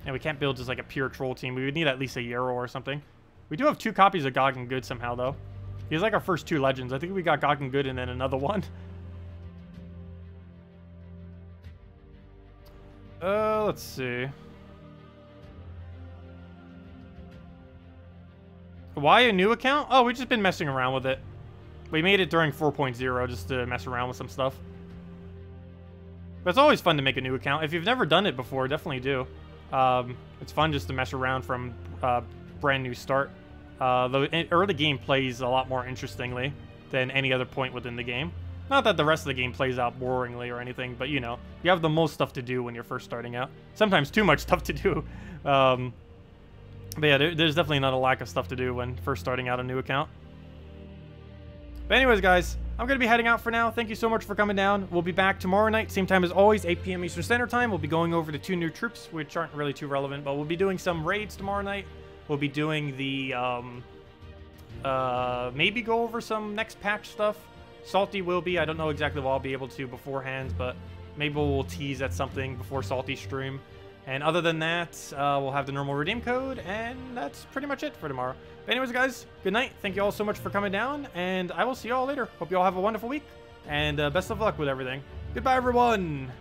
And we can't build just like a pure troll team. We would need at least a Yarrow or something. We do have 2 copies of Gog and Good somehow, though. He's like our first 2 legends. I think we got Gog and Good and then another one. Let's see. Why a new account? Oh, we've just been messing around with it. We made it during 4.0 just to mess around with some stuff. But it's always fun to make a new account. If you've never done it before, definitely do. It's fun just to mess around from brand new start. The early game plays a lot more interestingly than any other point within the game. Not that the rest of the game plays out boringly or anything, but you know, you have the most stuff to do when you're first starting out. Sometimes too much stuff to do. But yeah, there's definitely not a lack of stuff to do when first starting out a new account. But anyways, guys, I'm going to be heading out for now. Thank you so much for coming down. We'll be back tomorrow night, same time as always, 8 p.m. Eastern Standard Time. We'll be going over to 2 new troops, which aren't really too relevant, but we'll be doing some raids tomorrow night. We'll be doing the, maybe go over some next patch stuff. Salty will be. I don't know exactly what I'll be able to beforehand, but maybe we'll tease at something before Salty stream. And other than that, we'll have the normal redeem code, and that's pretty much it for tomorrow. But anyways, guys, good night. Thank you all so much for coming down, and I will see you all later. Hope you all have a wonderful week, and best of luck with everything. Goodbye, everyone!